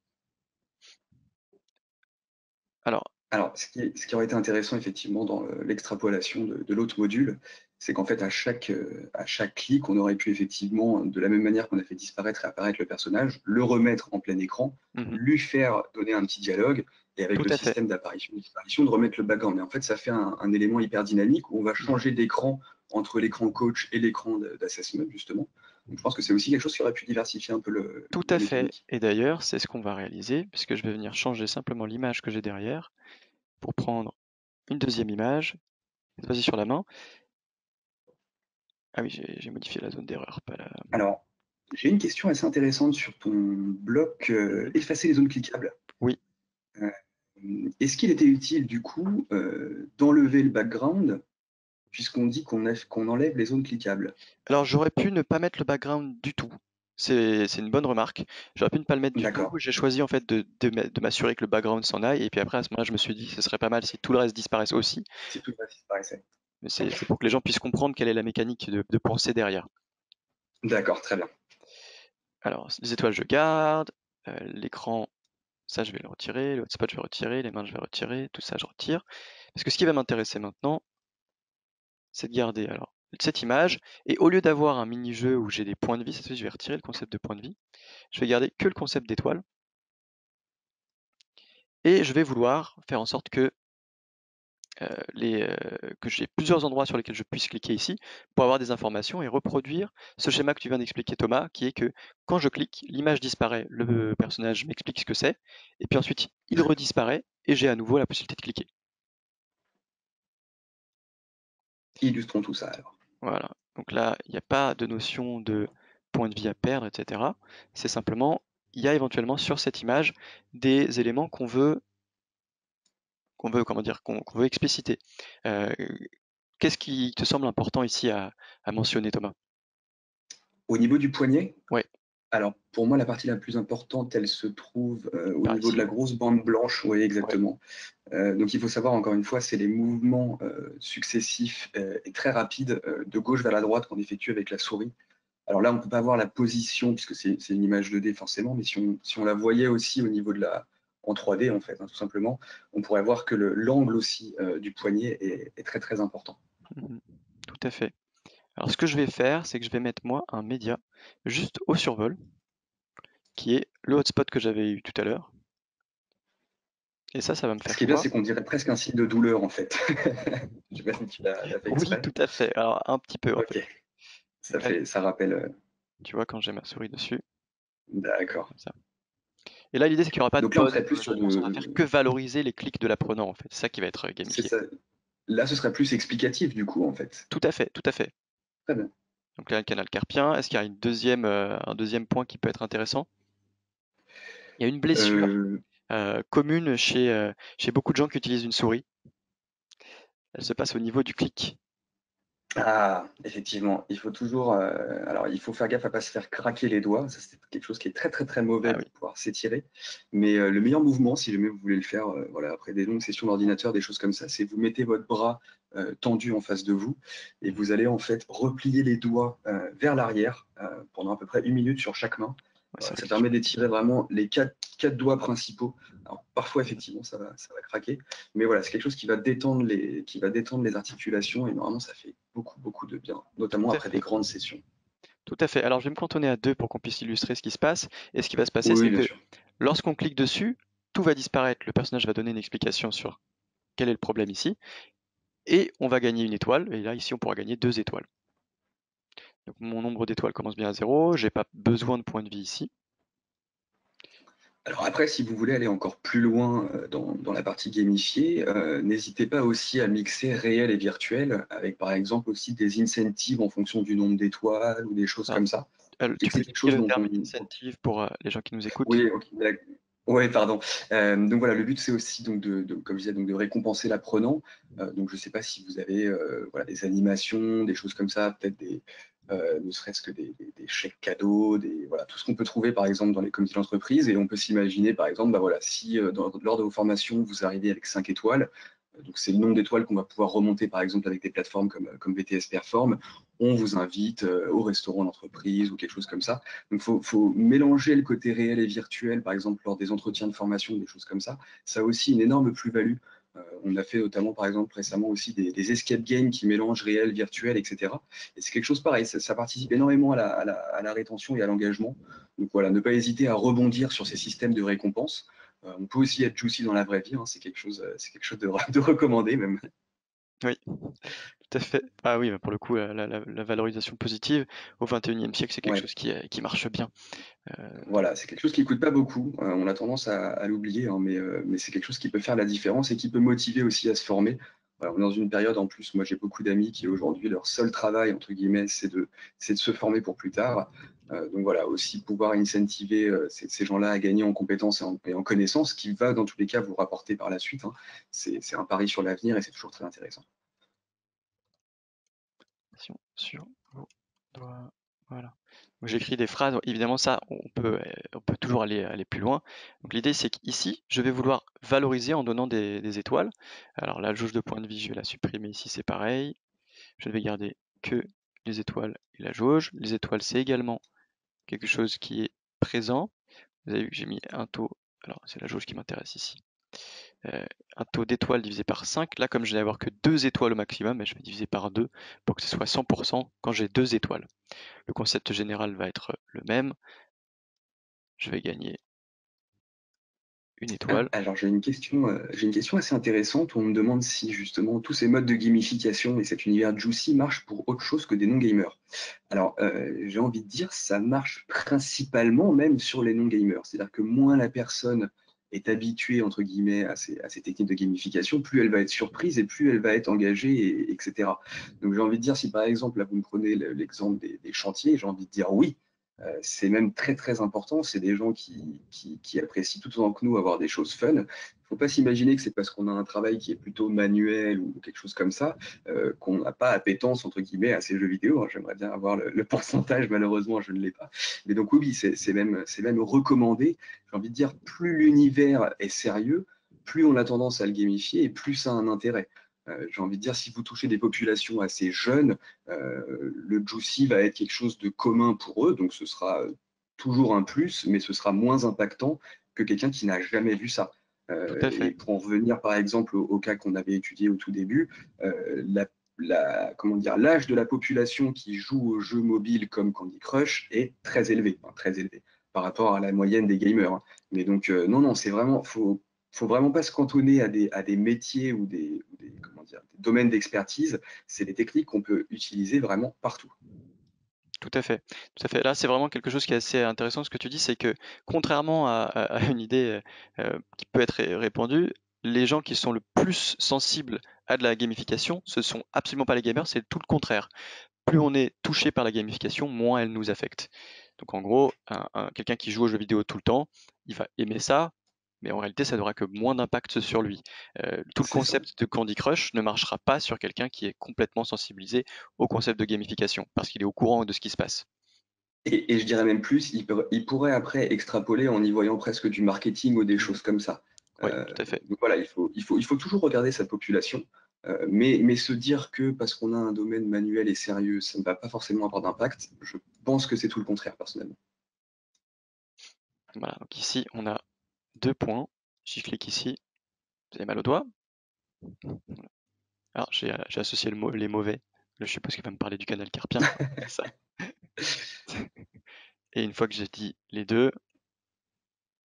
Alors, ce qui aurait été intéressant, effectivement, dans l'extrapolation de l'autre module, c'est qu'en fait, à chaque clic, on aurait pu effectivement, de la même manière qu'on a fait disparaître et apparaître le personnage, le remettre en plein écran, lui faire donner un petit dialogue, et avec le système d'apparition-disparition, de remettre le background. Et en fait, ça fait un élément hyper dynamique où on va changer d'écran entre l'écran coach et l'écran d'assessment, justement. Donc, je pense que c'est aussi quelque chose qui aurait pu diversifier un peu le Tout à fait. Et d'ailleurs, c'est ce qu'on va réaliser, puisque je vais venir changer simplement l'image que j'ai derrière pour prendre une deuxième image, vas-y sur la main. Ah oui, j'ai modifié la zone d'erreur. Alors, j'ai une question assez intéressante sur ton bloc effacer les zones cliquables. Oui. Est-ce qu'il était utile, du coup, d'enlever le background, puisqu'on dit qu'on enlève les zones cliquables? Alors, j'aurais pu ne pas mettre le background du tout. C'est une bonne remarque. J'aurais pu ne pas le mettre du tout. J'ai choisi en fait de m'assurer que le background s'en aille. Et puis après, à ce moment-là, je me suis dit que ce serait pas mal si tout le reste disparaisse aussi. Si tout le reste disparaissait. Mais c'est pour que les gens puissent comprendre quelle est la mécanique de pensée derrière. D'accord, très bien. Alors, les étoiles, je garde. L'écran, ça, je vais le retirer. Le hotspot, je vais retirer. Les mains, je vais retirer. Tout ça, je retire. Parce que ce qui va m'intéresser maintenant, c'est de garder alors cette image. Et au lieu d'avoir un mini-jeu où j'ai des points de vie, cette fois, je vais retirer le concept de point de vie. Je vais garder que le concept d'étoile. Et je vais vouloir faire en sorte que j'ai plusieurs endroits sur lesquels je puisse cliquer ici pour avoir des informations et reproduire ce schéma que tu viens d'expliquer, Thomas, qui est que quand je clique, l'image disparaît, le personnage m'explique ce que c'est, et puis ensuite il redisparaît et j'ai à nouveau la possibilité de cliquer. Illustrons tout ça alors. Voilà, donc là il n'y a pas de notion de point de vie à perdre, etc. C'est simplement, il y a éventuellement sur cette image des éléments qu'on veut expliciter. Qu'est-ce qui te semble important ici à mentionner, Thomas? Au niveau du poignet? Ouais. Alors, pour moi, la partie la plus importante, elle se trouve au niveau de la grosse bande blanche. Oui, exactement. Ouais. Donc, il faut savoir, encore une fois, c'est les mouvements successifs et très rapides de gauche vers la droite qu'on effectue avec la souris. Alors là, on ne peut pas voir la position, puisque c'est une image 2D forcément, mais si on la voyait aussi au niveau en 3D en fait, hein, tout simplement, on pourrait voir que l'angle aussi du poignet est très très important. Tout à fait. Alors ce que je vais faire, c'est que je vais mettre moi un média juste au survol, qui est le hotspot que j'avais eu tout à l'heure. Et ça va me Ce faire qui est bien, voir. c'est qu'on dirait presque un signe de douleur en fait. J'imagine que tu l'as fait Oui, exprès. tout à fait. Alors un petit peu en fait. Ok, Donc là, ça rappelle. tu vois, quand j'ai ma souris dessus, D'accord. comme ça. Et là, l'idée, c'est qu'il n'y aura pas de Donc là, on bonne serait et plus mauvaise sur réponse. On va faire que valoriser les clics de l'apprenant, en fait. C'est ça qui va être c'est gamifié. ça. Là, ce serait plus explicatif du coup en fait. Tout à fait, tout à fait. Très bien. Donc là, le canal carpien. Est-ce qu'il y a un deuxième point qui peut être intéressant? Il y a une blessure Euh, commune chez beaucoup de gens qui utilisent une souris. Elle se passe au niveau du clic. Ah, effectivement, il faut toujours. Alors, il faut faire gaffe à pas se faire craquer les doigts. Ça, c'est quelque chose qui est très très très mauvais Ah oui, pour pouvoir s'étirer. Mais le meilleur mouvement, si jamais vous voulez le faire, voilà, après des longues sessions d'ordinateur, des choses comme ça, c'est vous mettez votre bras tendu en face de vous et vous allez en fait replier les doigts vers l'arrière pendant à peu près 1 minute sur chaque main. ouais, ça fait Ça quelque chose. permet d'étirer vraiment les quatre doigts principaux. Alors, parfois, effectivement, ça va craquer. Mais voilà, c'est quelque chose qui va détendre les articulations et normalement, ça fait beaucoup, beaucoup de bien, notamment Tout à après des fait. grandes sessions. Tout à fait. Alors, je vais me cantonner à deux pour qu'on puisse illustrer ce qui se passe. Et ce qui va se passer, Oui, oui, c'est bien que sûr. lorsqu'on clique dessus, tout va disparaître. Le personnage va donner une explication sur quel est le problème ici. Et on va gagner une étoile. Et là, ici, on pourra gagner 2 étoiles. Donc, mon nombre d'étoiles commence bien à 0. J'ai pas besoin de points de vie ici. Alors après, si vous voulez aller encore plus loin dans la partie gamifiée, n'hésitez pas aussi à mixer réel et virtuel, avec par exemple aussi des incentives en fonction du nombre d'étoiles ou des choses Alors, comme ça. tu peux C'est quelque expliquer chose le dont terme on, incentive pour les gens qui nous écoutent? oui, ok, ouais, pardon. Donc voilà, le but c'est aussi donc comme je disais, donc de récompenser l'apprenant. Donc je ne sais pas si vous avez voilà, des animations, des choses comme ça, peut-être ne serait-ce que des chèques cadeaux, voilà, tout ce qu'on peut trouver par exemple dans les comités d'entreprise. Et on peut s'imaginer par exemple, bah, voilà, si lors de vos formations vous arrivez avec 5 étoiles, donc c'est le nombre d'étoiles qu'on va pouvoir remonter par exemple avec des plateformes comme VTS Perform, on vous invite au restaurant d'entreprise ou quelque chose comme ça. Donc, il faut mélanger le côté réel et virtuel, par exemple, lors des entretiens de formation, des choses comme ça. Ça a aussi une énorme plus-value. On a fait notamment, par exemple, récemment aussi des escape games qui mélangent réel, virtuel, etc. Et c'est quelque chose pareil, ça participe énormément à la rétention et à l'engagement. Donc voilà, ne pas hésiter à rebondir sur ces systèmes de récompense. On peut aussi être juicy dans la vraie vie, hein, c'est quelque chose de recommandé même. Oui, tout à fait. Ah oui, bah pour le coup, la valorisation positive au 21e siècle, c'est quelque Ouais. chose qui marche bien. Voilà, c'est quelque chose qui ne coûte pas beaucoup. On a tendance à l'oublier, hein, mais c'est quelque chose qui peut faire la différence et qui peut motiver aussi à se former. Voilà, on est dans une période, en plus, moi j'ai beaucoup d'amis qui aujourd'hui, leur seul travail, entre guillemets, c'est de se former pour plus tard. Donc voilà, aussi pouvoir incentiver ces gens-là à gagner en compétences et en connaissances, qui va dans tous les cas vous rapporter par la suite, hein. C'est un pari sur l'avenir et c'est toujours très intéressant. Sur vos doigts. Voilà. Donc, j'écris des phrases. Évidemment, ça, on peut toujours aller plus loin. Donc l'idée, c'est qu'ici, je vais vouloir valoriser en donnant des étoiles. Alors la jauge de points de vie, je vais la supprimer ici, c'est pareil. Je ne vais garder que les étoiles et la jauge. Les étoiles, c'est également quelque chose qui est présent. Vous avez vu que j'ai mis un taux. Alors, c'est la jauge qui m'intéresse ici. Un taux d'étoiles divisé par 5. Là, comme je vais avoir que 2 étoiles au maximum, je vais diviser par 2 pour que ce soit 100% quand j'ai 2 étoiles. Le concept général va être le même. Je vais gagner une étoile. Alors, j'ai une question assez intéressante où on me demande si justement tous ces modes de gamification et cet univers juicy marchent pour autre chose que des non-gamers. Alors, j'ai envie de dire, ça marche principalement même sur les non-gamers. C'est-à-dire que moins la personne est habituée, entre guillemets, à ces techniques de gamification, plus elle va être surprise et plus elle va être engagée, etc. Donc, j'ai envie de dire, si par exemple, là, vous me prenez l'exemple des chantiers, j'ai envie de dire oui, c'est même très très important. C'est des gens qui apprécient tout autant que nous avoir des choses fun. Il ne faut pas s'imaginer que c'est parce qu'on a un travail qui est plutôt manuel ou quelque chose comme ça qu'on n'a pas appétence entre guillemets à ces jeux vidéo. J'aimerais bien avoir le pourcentage, malheureusement je ne l'ai pas. Mais donc oui, c'est même recommandé. J'ai envie de dire, plus l'univers est sérieux, plus on a tendance à le gamifier et plus ça a un intérêt. J'ai envie de dire, si vous touchez des populations assez jeunes, le juicy va être quelque chose de commun pour eux, donc ce sera toujours un plus, mais ce sera moins impactant que quelqu'un qui n'a jamais vu ça. Tout à Et fait. pour en revenir par exemple au cas qu'on avait étudié au tout début, comment dire, l'âge de la population qui joue aux jeux mobiles comme Candy Crush est très élevé par rapport à la moyenne des gamers, hein. Mais donc non, non, c'est vraiment, faut vraiment pas se cantonner à des métiers comment dire, des domaines d'expertise. C'est des techniques qu'on peut utiliser vraiment partout. Tout à fait, tout à fait. Là, c'est vraiment quelque chose qui est assez intéressant. Ce que tu dis, c'est que contrairement à une idée qui peut être répandue, les gens qui sont le plus sensibles à de la gamification, ce sont absolument pas les gamers, c'est tout le contraire. Plus on est touché par la gamification, moins elle nous affecte. Donc en gros, quelqu'un qui joue aux jeux vidéo tout le temps, il va aimer ça, mais en réalité, ça n'aura que moins d'impact sur lui. Tout le C'est ça. concept de Candy Crush ne marchera pas sur quelqu'un qui est complètement sensibilisé au concept de gamification, parce qu'il est au courant de ce qui se passe. Et je dirais même plus, il pourrait après extrapoler en y voyant presque du marketing ou des Mhm. choses comme ça. Oui, tout à fait. Donc voilà, il faut toujours regarder sa population, mais se dire que parce qu'on a un domaine manuel et sérieux, ça ne va pas forcément avoir d'impact, je pense que c'est tout le contraire, personnellement. Voilà, donc ici, on a 2 points. Si je clique ici, vous avez mal au doigt. Voilà. Alors, j'ai associé les mauvais. Je suppose qu'il va me parler du canal carpien. C'est ça. Et une fois que j'ai dit les deux,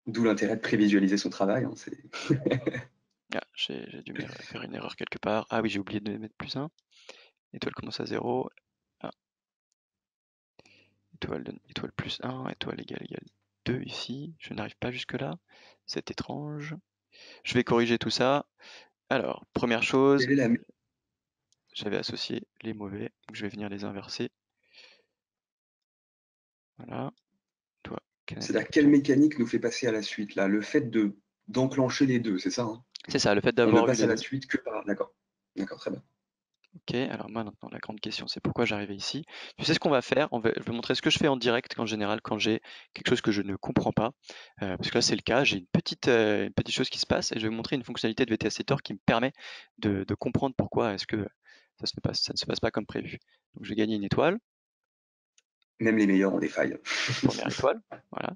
D'où l'intérêt de prévisualiser son travail, hein, j'ai dû faire une erreur quelque part. Ah oui, j'ai oublié de mettre plus 1. Étoile commence à 0. Ah, étoile plus 1, étoile égale 2 ici. Je n'arrive pas jusque-là. C'est étrange. Je vais corriger tout ça. Alors, première chose, quelle est la, j'avais associé les mauvais, donc je vais venir les inverser. Voilà. Toi, canal c'est-à-dire quelle carpien. mécanique nous fait passer à la suite là? Le fait d'enclencher les deux, c'est ça, hein? C'est ça, le fait On ne d'avoir eu passe à les la deux. suite que par. D'accord. D'accord, très bien. Ok, alors maintenant la grande question c'est pourquoi j'arrivais ici. Tu sais ce qu'on va faire? Je vais montrer ce que je fais en direct en général quand j'ai quelque chose que je ne comprends pas. Parce que là c'est le cas, j'ai une petite chose qui se passe et je vais vous montrer une fonctionnalité de VTS Editor qui me permet de comprendre pourquoi est-ce que ça ne se passe pas comme prévu. Donc je vais gagner une étoile, Même les meilleurs ont des failles. première étoile, voilà.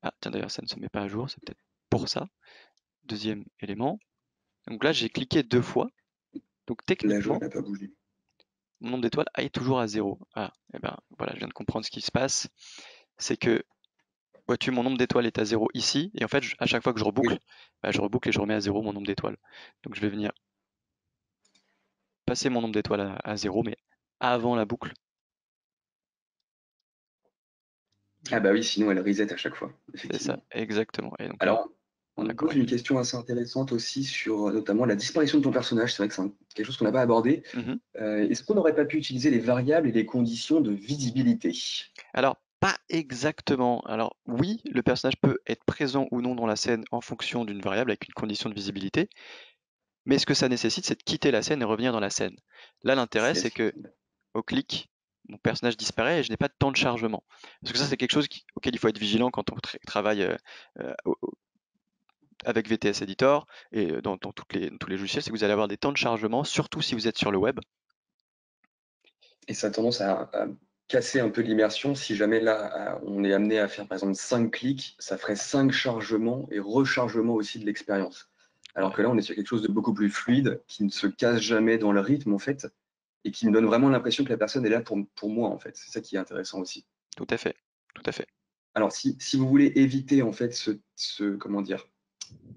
Ah tiens d'ailleurs ça ne se met pas à jour, c'est peut-être pour ça. Deuxième élément. Donc là j'ai cliqué 2 fois. Donc La jaune techniquement, n'a pas bougé. mon nombre d'étoiles est toujours à 0. Ah, et ben voilà, je viens de comprendre ce qui se passe. C'est que, vois-tu, mon nombre d'étoiles est à 0 ici, et en fait, à chaque fois que je reboucle, Oui. bah, je reboucle et je remets à 0 mon nombre d'étoiles. Donc je vais venir passer mon nombre d'étoiles à 0, mais avant la boucle. Ah bah oui, sinon elle reset à chaque fois, C'est ça, effectivement. exactement. Et donc là, Alors, on on me a pose une corrigé. question assez intéressante aussi sur notamment la disparition de ton personnage. C'est vrai que c'est quelque chose qu'on n'a pas abordé. Mhm. Est-ce qu'on n'aurait pas pu utiliser les variables et les conditions de visibilité? Alors, pas exactement. Alors oui, le personnage peut être présent ou non dans la scène en fonction d'une variable avec une condition de visibilité, mais ce que ça nécessite, c'est de quitter la scène et revenir dans la scène. Là, l'intérêt, C'est c'est que au clic, mon personnage disparaît et je n'ai pas de temps de chargement. Parce que ça, c'est quelque chose auquel il faut être vigilant quand on travaille euh, avec VTS Editor et dans tous les logiciels, c'est que vous allez avoir des temps de chargement, surtout si vous êtes sur le web. Et ça a tendance à casser un peu l'immersion. Si jamais là, on est amené à faire par exemple 5 clics, ça ferait 5 chargements et rechargements aussi de l'expérience. Alors Ouais, que là, on est sur quelque chose de beaucoup plus fluide, qui ne se casse jamais dans le rythme en fait, et qui me donne vraiment l'impression que la personne est là pour moi en fait. C'est ça qui est intéressant aussi. tout à fait, tout à fait. Alors si vous voulez éviter en fait comment dire,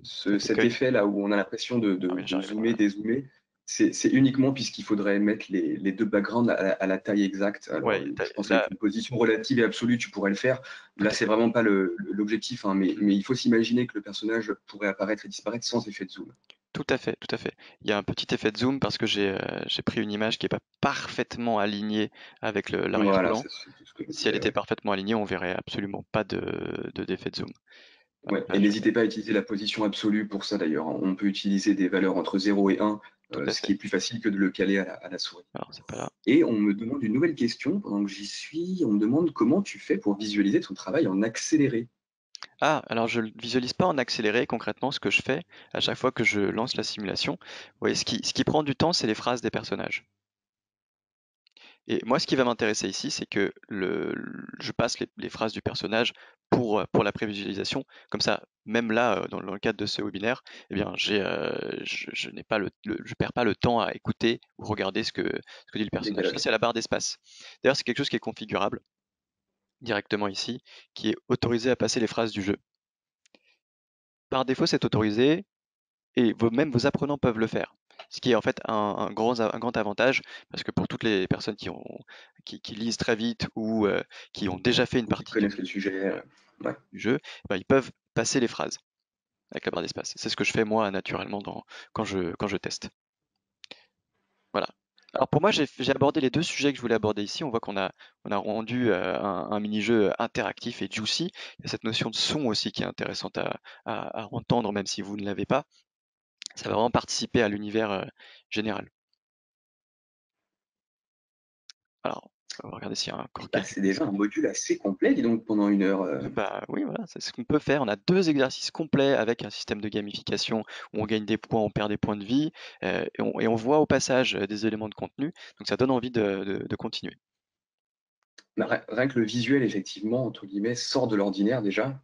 Cet cet écueil. effet là où on a l'impression Ah oui, de j'arrive zoomer, là. dézoomer, c'est uniquement puisqu'il faudrait mettre les deux backgrounds à la taille exacte. Alors, Ouais, je pense là, avec une position relative et absolue, tu pourrais le faire. tout Là, à c'est fait. vraiment pas l'objectif, hein, Mhm. mais il faut s'imaginer que le personnage pourrait apparaître et disparaître sans effet de zoom. Tout à fait, tout à fait. Il y a un petit effet de zoom parce que j'ai pris une image qui n'est pas parfaitement alignée avec Voilà, l'arrière-plan. c'est tout ce que je me Si elle disais. était Ouais. parfaitement alignée, on verrait absolument pas d'effet de zoom. Voilà, Ouais. là, Et n'hésitez pas à utiliser la position absolue pour ça d'ailleurs, hein. On peut utiliser des valeurs entre 0 et 1, tout à ce qui fait. est plus facile que de le caler à la souris. Alors, c'est pas là. Et on me demande une nouvelle question pendant que j'y suis. On me demande comment tu fais pour visualiser ton travail en accéléré. Ah, alors je ne visualise pas en accéléré concrètement ce que je fais à chaque fois que je lance la simulation. Vous voyez, ce qui prend du temps, c'est les phrases des personnages. Et moi, ce qui va m'intéresser ici, c'est que je passe les phrases du personnage pour la prévisualisation. Comme ça, même là, dans le cadre de ce webinaire, eh bien, je n'ai pas je perds pas le temps à écouter ou regarder ce que dit le Les personnage. Ça, dialogues. c'est la barre d'espace. D'ailleurs, c'est quelque chose qui est configurable directement ici, qui est autorisé à passer les phrases du jeu. Par défaut, c'est autorisé et même vos apprenants peuvent le faire. Ce qui est en fait un grand avantage, parce que pour toutes les personnes qui lisent très vite ou qui ont déjà fait une Ou qui partie connaissent le sujet. Ouais. du jeu, ben, ils peuvent passer les phrases avec la barre d'espace. C'est ce que je fais moi naturellement quand je teste. Voilà. Alors pour moi, j'ai abordé les deux sujets que je voulais aborder ici. On voit on a rendu un mini-jeu interactif et juicy. Il y a cette notion de son aussi qui est intéressante à entendre, même si vous ne l'avez pas. Ça va vraiment participer à l'univers général. Alors, on va regarder s'il y a encore Bah, quelques... c'est déjà un module assez complet, dis donc, pendant 1 heure. Bah oui, voilà, c'est ce qu'on peut faire. On a 2 exercices complets avec un système de gamification où on gagne des points, on perd des points de vie, et on voit au passage des éléments de contenu. Donc ça donne envie de continuer. Bah, rien que le visuel, effectivement, entre guillemets, sort de l'ordinaire déjà,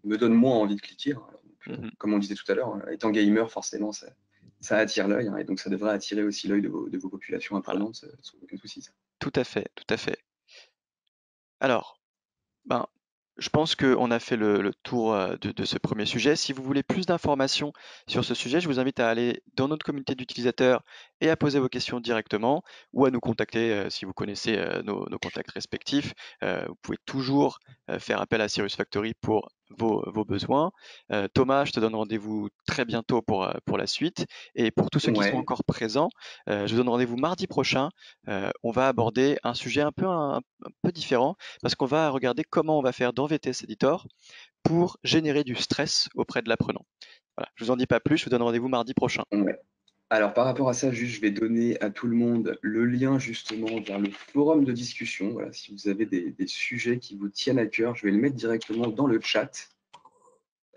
me donne moins envie de cliquer. Alors, donc, Mhm. comme on disait tout à l'heure, étant gamer, forcément, ça attire l'œil, et donc ça devrait attirer aussi l'œil de vos populations Voilà, apprenantes, sans aucun souci. Ça. tout à fait, tout à fait. Alors, ben, je pense qu'on a fait le tour de ce premier sujet. Si vous voulez plus d'informations sur ce sujet, je vous invite à aller dans notre communauté d'utilisateurs et à poser vos questions directement ou à nous contacter si vous connaissez nos contacts respectifs. Vous pouvez toujours faire appel à Cirrus Factory pour vos besoins. Thomas, je te donne rendez-vous très bientôt pour la suite. Et pour tous ceux qui sont Ouais, encore présents, je vous donne rendez-vous mardi prochain. On va aborder un sujet un peu différent parce qu'on va regarder comment on va faire dans VTS Editor pour générer du stress auprès de l'apprenant. Voilà, je vous en dis pas plus, je vous donne rendez-vous mardi prochain. ouais. Alors, par rapport à ça, juste, je vais donner à tout le monde le lien justement vers le forum de discussion. Voilà, si vous avez des sujets qui vous tiennent à cœur, je vais le mettre directement dans le chat.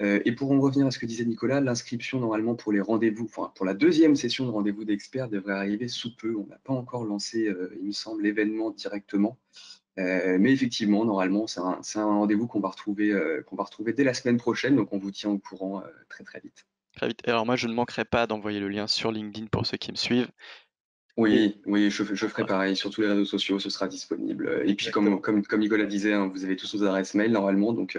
Et pour en revenir à ce que disait Nicolas, l'inscription normalement pour les rendez-vous, enfin pour la deuxième session de rendez-vous d'experts devrait arriver sous peu. On n'a pas encore lancé, il me semble, l'événement directement. Mais effectivement, normalement, c'est un rendez-vous qu'on va retrouver dès la semaine prochaine, donc on vous tient au courant très très vite. Très vite. Et alors moi, je ne manquerai pas d'envoyer le lien sur LinkedIn pour ceux qui me suivent. Et Oui, oui, je ferai voilà, pareil. Sur tous les réseaux sociaux, ce sera disponible. Et puis, exactement. comme Nicolas disait, hein, vous avez tous nos adresses mail normalement, donc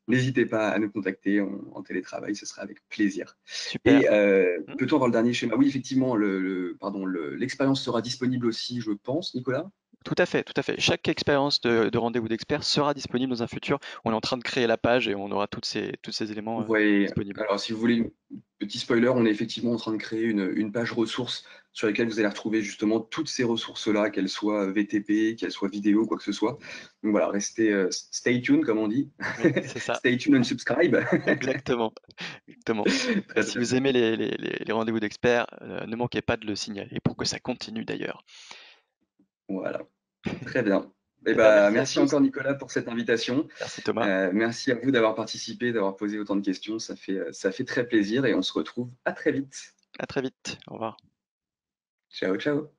n'hésitez pas à nous contacter en télétravail, ce sera avec plaisir. Super. Et Hmm. peut-on avoir le dernier schéma? Oui, effectivement, l'expérience sera disponible aussi, je pense, Nicolas. Tout à fait, tout à fait. Chaque expérience de rendez-vous d'experts sera disponible dans un futur. On est en train de créer la page et on aura tous ces éléments Ouais. disponibles. Alors, si vous voulez, petit spoiler, on est effectivement en train de créer une page ressources sur laquelle vous allez retrouver justement toutes ces ressources-là, qu'elles soient VTP, qu'elles soient vidéo, quoi que ce soit. Donc voilà, restez stay tuned, comme on dit. Oui, c'est ça. Stay tuned and subscribe. Exactement. Exactement. Très, Si très vous bien. aimez les rendez-vous d'experts, ne manquez pas de le signaler pour que ça continue d'ailleurs. Voilà, très bien. Eh Eh ben, ben, merci à merci tous. encore, Nicolas, pour cette invitation. Merci Thomas. Merci à vous d'avoir participé, d'avoir posé autant de questions. Ça fait très plaisir et on se retrouve à très vite. À très vite. Au revoir. Ciao, ciao.